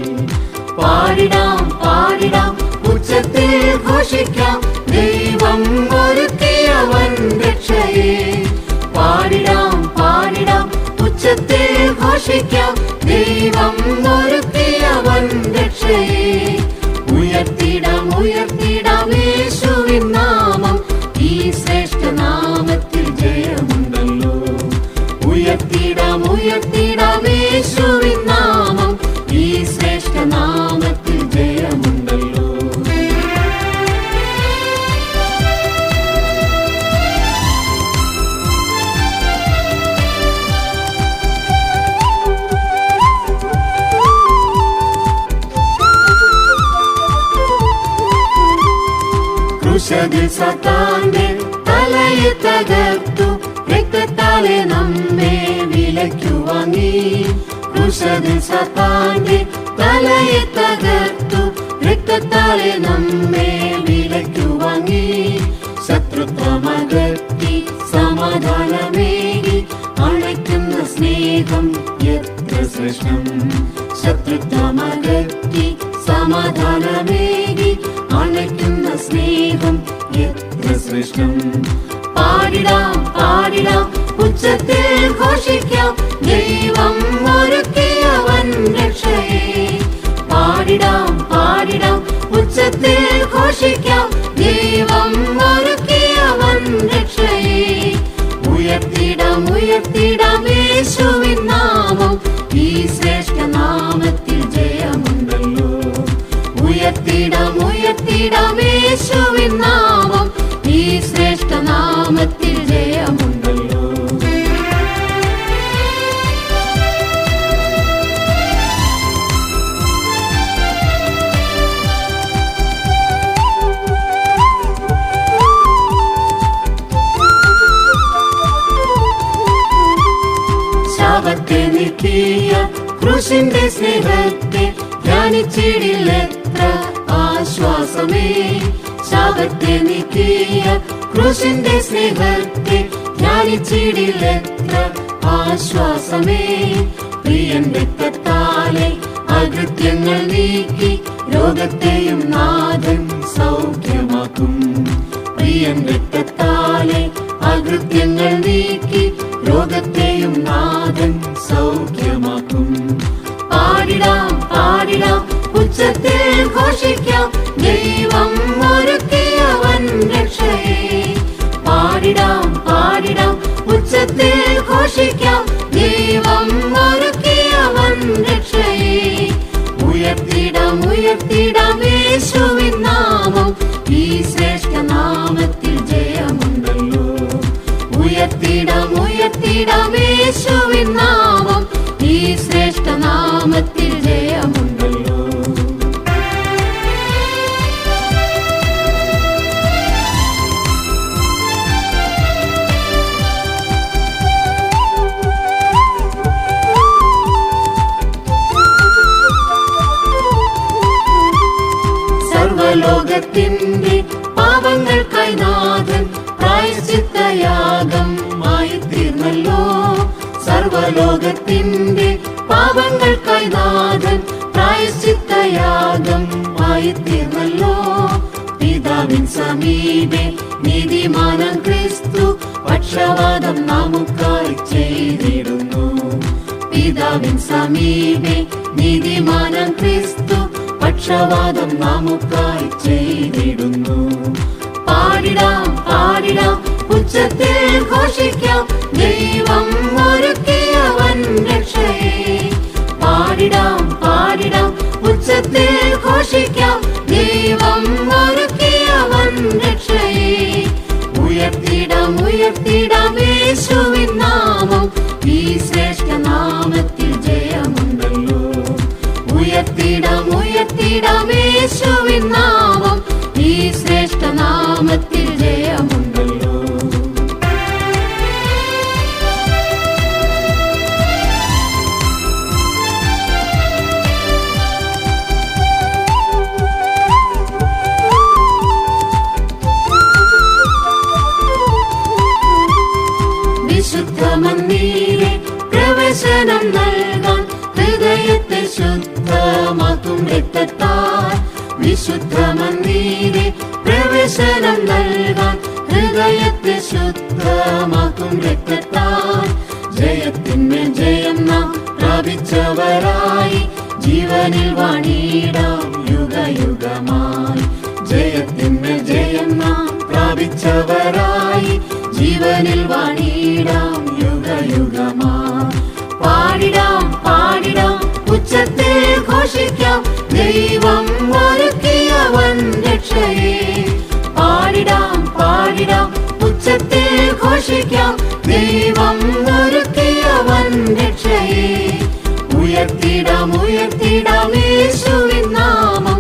പാടിടാം പാടിടാം ഉച്ചത്തിൽ ഘോഷിക്കാം ദൈവം ഒരുക്കിയവൻ രക്ഷയെ. പാടിടാം പാടിടാം ഉച്ചത്തിൽ ഘോഷിക്കാം ദൈവം ഒരുക്കിയവൻ രക്ഷയെ. ഉയർത്തിടാം ഉയർത്തിടാം യേശുവിൻ നാമം ഈ ശ്രേഷ്ഠ നാമത്തിൽ ജയമുണ്ടല്ലോ. ഉയർത്തിടാം ഉയർത്തിടാം യേശുവിൻ നാമം ഈ ശ്രേഷ്ഠ നാമത്തിൽ ജയമുണ്ടല്ലോ. ക്രൂശിൽ സാത്താന്റെ തലയെ തകർത്തു രക്തത്താലെ നമ്മെ വിലയ്ക്കു വാങ്ങി. ക്രൂശിൽ സാത്താന്റെ തലയെ തകർത്തു രക്തത്താലെ നമ്മെ വിലയ്ക്കു വാങ്ങി. ശത്രുത്വമകറ്റി സമാധാനമേകി അണയ്ക്കുന്ന സ്നേഹം എത്ര ശ്രേഷ്ഠം. ശത്രുത്വമകറ്റി സമാധാനമേകി അണയ്ക്കുന്ന സ്നേഹം എത്ര ശ്രേഷ്ഠം. പാടിടാം പാടിടാം ഉച്ചത്തിൽ ഘോഷിക്കാം ദൈവം ഒരുക്കിയവൻ രക്ഷയെ. പാടിടാം പാടിടാം ഉച്ചത്തിൽ ഘോഷിക്കാം ദൈവം ഒരുക്കിയവൻ രക്ഷയെ. ഉയർത്തിടാം ഉയർത്തിടാം യേശുവിൻ നാമം ഈ ശ്രേഷ്ഠ നാമത്തിൽ ജയമുണ്ടല്ലോ. ഉയർത്തിടാം ഉയർത്തിടാം യേശുവിൻ നാമം ഈ ശ്രേഷ്ഠ നാമത്തിൽ ജയമുണ്ടല്ലോ. ശാപത്തെ നീക്കിയ ക്രൂശിന്റെ സ്നേഹത്തെ ധ്യാനിച്ചിടില്ലെത്ര ആശ്വാസമേ. ശാപത്തെ നീക്കിയ ക്രൂശിന്റെ സ്നേഹത്തെ ധ്യാനിച്ചിടില്ലെത്ര ആശ്വാസമേ. പ്രിയൻ രക്തത്താലെ അകൃത്യങ്ങൾ നീക്കി രോഗത്തെയും നാഥൻ സൗഖ്യമാക്കും. പ്രിയൻ രക്തത്താലെ അകൃത്യങ്ങൾ നീക്കി രോഗത്തെയും നാഥൻ സൗഖ്യമാക്കും. പാടിടാം പാടിടാം ഉച്ചത്തിൽ ഘോഷിക്കാം ദൈവം ഒരുക്കിയവൻ രക്ഷയെ. പാടിടാം പാടിടാം ഉച്ചത്തിൽ ഘോഷിക്കാം ദൈവം ഒരുക്കിയവൻ രക്ഷയെ. ഉയർത്തിടാം യേശുവിൻ നാമം, ഈ ശ്രേഷ്ഠ നാമത്തിൽ ജയമുണ്ടല്ലോ. ഉയർത്തിടാം യേശുവിൻ നാമം, ഈ ശ്രേഷ്ഠ നാമത്തിൽ ജയമുണ്ടല്ലോ. സർവലോകത്തിന്റെ പാപങ്ങൾക്കായി നാഥൻ പ്രായശ്ചിത്തയാഗം ആയി തീർന്നല്ലോ. സർവലോകത്തിന്റെ പാപങ്ങൾക്കായി നാഥൻ പ്രായശ്ചിത്തയാഗം ആയി തീർന്നല്ലോ. പിതാവിൻ സമീപേ നീതിമാനാം ക്രിസ്തു പക്ഷവാദം നമുക്കായി ചെയ്തിടുന്നു. പിതാവിൻ സമീപേ നീതിമാനാം ക്രിസ്തു പക്ഷവാദം നമുക്കായി ചെയ്തിടുന്നു. പാടിടാം പാടിടാം ഉച്ചത്തിൽ ഘോഷിക്കാം, ദൈവം ഒരുക്കിയവൻ രക്ഷയെ. പാടിടാം പാടിടാം ഉച്ചത്തിൽ ഘോഷിക്കാം, ദൈവം ഒരുക്കിയവൻ രക്ഷയെ. ഉയർത്തിടാം യേശുവിൻ നാമം, ഈ ശ്രേഷ്ഠ നാമത്തിൽ ജയമുണ്ടല്ലോ. ഉയർത്തിടാം യേശുവിൻ നാമം, ഈ ശ്രേഷ്ഠ നാമത്തിൽ ജയമുണ്ടല്ലോ. വിശുദ്ധ മന്ദിരെ പ്രവേശനം നൽകാൻ ഹൃദയത്തെ ശുദ്ധമാക്കും രക്തത്താൽ. വിശുദ്ധ മന്ദിരെ പ്രവേശനം നൽകാൻ ഹൃദയത്തെ ശുദ്ധമാക്കും രക്തത്താൽ. ജയത്തിന്മേൽ ജയം നാം പ്രാപിച്ചവരായി ജീവനിൽ വാണിടാം യുഗയുഗമായി. ജയത്തിന്മേൽ ജയം നാം പ്രാപിച്ചവരായി ജീവനിൽ വാണിടാം യുഗയുഗമായി. പാടിടാം പാടിടാം ഉച്ചത്തിൽ ഘോഷിക്കാം, ദൈവം ഒരുക്കിയവൻ രക്ഷയെ. പാടിടാം പാടിടാം ഉച്ചത്തിൽ ഘോഷിക്കാം, ദൈവം ഒരുക്കിയവൻ രക്ഷയെ. ഉയർത്തിടാം യേശുവിൻ നാമം,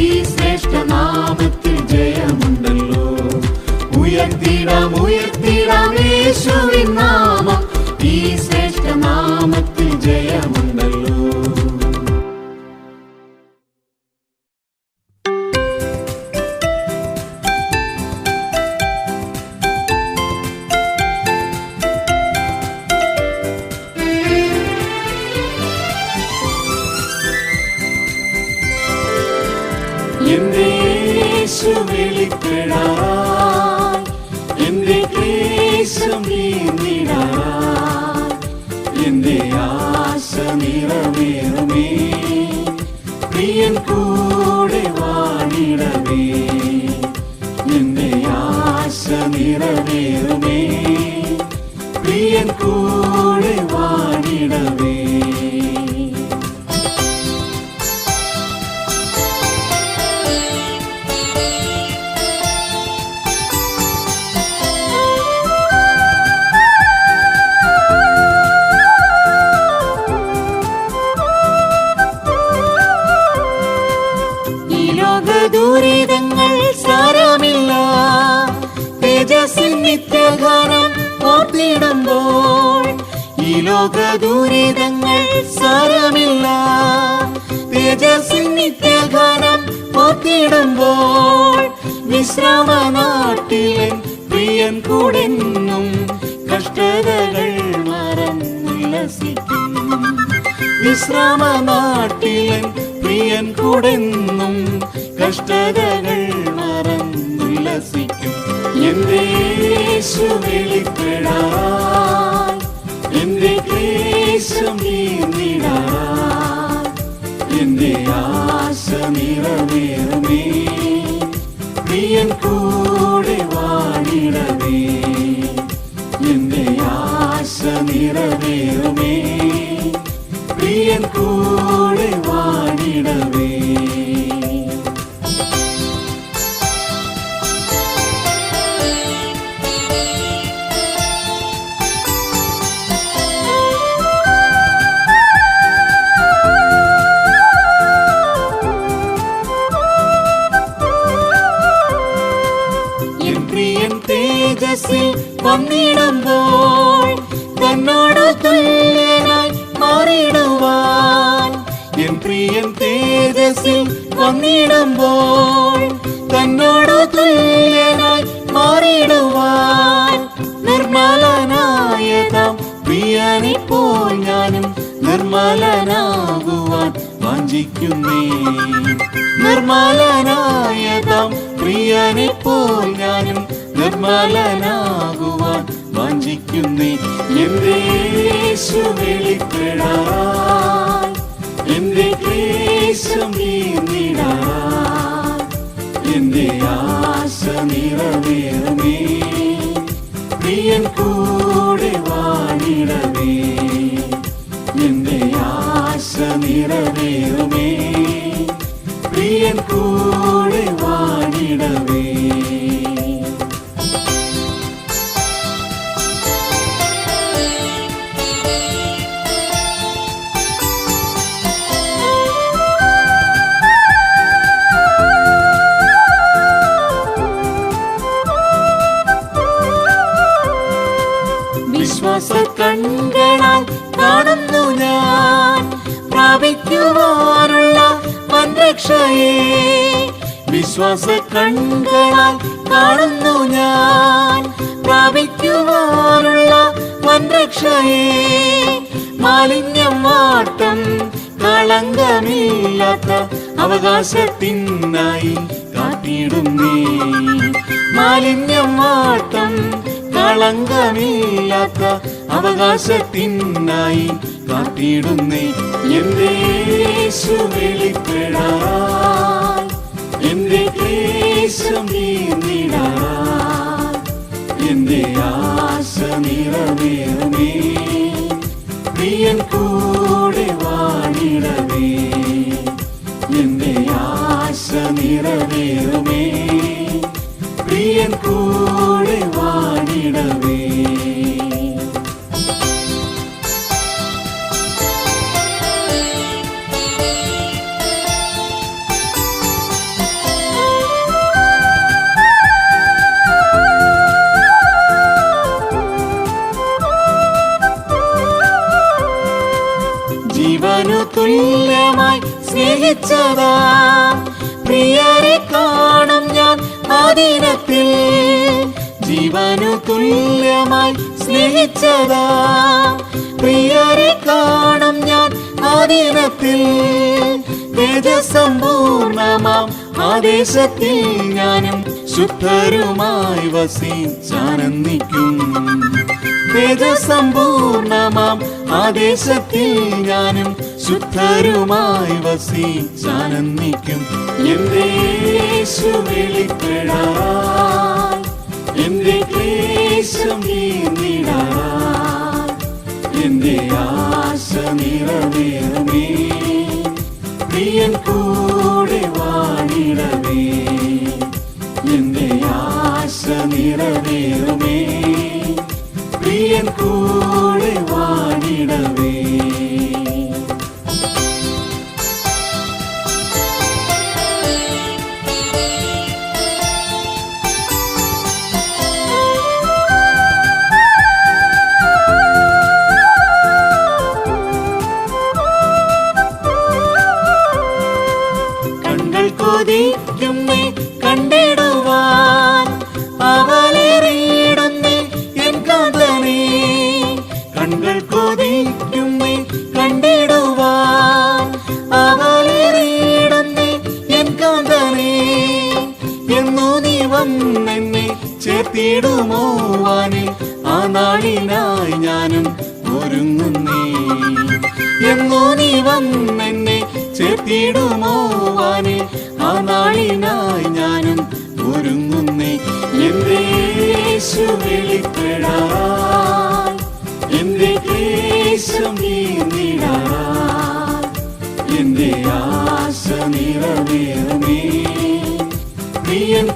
ഈ ശ്രേഷ്ഠ നാമത്തിൽ ജയമുണ്ടല്ലോ. ഉയർത്തിടാം യേശുവിൻ നാമം, ഈ ശ്രേഷ്ഠ നാമത്തിൽ ജയമുണ്ടല്ലോ. എന്റെ യേശു വെളിപ്പെടാറായി, എന്റെ ക്ലേശം നീങ്ങിടാറായി, എന്റെ ആശ നിറവേറുമേ, പ്രിയൻ കൂടെ വാണിടവേ. എന്റെ ആശ നിറവേറുമേ, പ്രിയൻ കൂടെ വാണിടവേ. ദുരിതങ്ങൾ സാരമില്ല, തേജസ്സിൻ നിത്യഗാനം ഓർത്തിടുമ്പോൾ. ഈ ലോക ദുരിതങ്ങൾ സാരമില്ല, തേജസ്സിൻ നിത്യഗാനം ഓർത്തിടുമ്പോൾ. വിശ്രാമനാട്ടിലെ പ്രിയൻ കൂടെന്നും കഷ്ടതകൾ മറന്നുല്ലസിക്കും. വിശ്രാമനാട്ടിലെ പ്രിയൻ കൂടെന്നും കഷ്ടതകൾ മറന്നുല്ലസിക്കും. എന്റെ യേശു വെളിപ്പെടാറായി, എന്റെ ക്ലേശം നീങ്ങിടാറായി, എന്റെ ആശ നിറവേറുമേ, പ്രിയൻ കൂടെ വാണിടവേ. എന്റെ ആശ നിറവേറുമേ, പ്രിയൻ കൂടെ വാണിടവേ. തേജസ്സിൽ വന്നിടുമ്പോൾ തന്നോട് തുല്യനായി മാറിടുവാൻ എൻ പ്രിയൻ തേജസ്സിൽ വന്നിടുമ്പോൾ തന്നോട് തുല്യനായി മാറിടുവാൻ നിർമ്മലനായതാം പ്രിയനെപ്പോൾ ഞാനും നിർമ്മലനാകുവാൻ വാഞ്ചിക്കുന്നേ നിർമ്മലനായതാം പ്രിയനെപ്പോൾ ഞാനും നിർമ്മലനാകുവാൻ വാഞ്ചിക്കുന്നേ എന്റെ യേശു വെളിപ്പെടാൻ എന്റെ ക്ലേശം നീങ്ങിടാൻ എന്റെ ആശ നിറവേറുമേ പ്രിയൻ കൂടെ വാണിടവേ എന്റെ ആശ നിറവേറുമേ പ്രിയൻ കൂടെ വാണിടവേ വിശ്വാസ കണ്ണുകളാൽ കാണുന്നു ഞാൻ പ്രാപിക്കുവാനുള്ള വൻരക്ഷയെ വിശ്വാസ കണ്ണുകളാൽ കാണുന്നു ഞാൻ പ്രാപിക്കുവാനുള്ള വൻരക്ഷയെ മാലിന്യം വാട്ടം കളങ്കമില്ലാത്ത അവകാശത്തിനായി കാത്തിടുന്നേ മാലിന്യം വാട്ടം കളങ്കമില്ലാത്ത അവകാശത്തിനായി കാത്തിടുന്നേ എന്റെ യേശു വെളിപ്പെടാൻ എന്റെ ക്ലേശം നീങ്ങിടാൻ എന്റെ ആശ നിറവേറുമേ പ്രിയൻ കൂടെ വാണിടവേ എന്റെ ആശ നിറവേറുമേ പ്രിയൻ കൂടെ വാണിടവേ ജീവനു തുല്യമായി സ്നേഹിച്ചതാ പ്രിയരെ കാണും ഞാൻ ആ ദിനത്തിൽ ജീവനു തുല്യമായി സ്നേഹിച്ചതാ പ്രിയരെ കാണും ഞാൻ ആ ദിനത്തിൽ തേജസമ്പൂർണമാം ആദേശത്തിൽ ഞാനും ശുദ്ധരുമായി വസിച്ചാനന്ദിക്കും തേജസമ്പൂർണമാം ആദേശത്തിൽ ഞാനും ശുദ്ധരുമായി വസിച്ചാനന്ദിക്കും എന്റെ യേശു വെളിപ്പെടാൻ എന്റെ ക്ലേശം നീങ്ങിടാൻ എന്റെ ആശ നിറവേറുമേ പ്രിയൻ കൂടെ വാണിടവേ എന്റെ ആശ നിറവേറുമേ പ്രിയൻ കൂടെ വാണിടവേ കണ്ണുകൾ കൊതിക്കുന്നേ കണ്ടിടുവാൻ അവലേറിയിടുന്നേ എൻ കാന്തനേ കണ്ണുകൾ കൊതിക്കുന്നേ കണ്ടിടുവാൻ അവലേറിയിടുന്നേ എൻ കാന്തനേ എന്നു നീ വന്നെന്നെ ചേർത്തിടുമോ വാനിൽ ആ നാളിനായി ഞാനും ഒരുങ്ങുന്നേ എന്നു നീ വന്നെന്നെ ചേർത്തിടുമോ വാനിൽ ആ നാളിനായി ഞാനും ഒരുങ്ങുന്നേ എന്റെ യേശു വെളിപ്പെടാൻ എന്റെ ക്ലേശം നീങ്ങിടാൻ എന്റെ ആശ നിറവേറുമേ പ്രിയൻ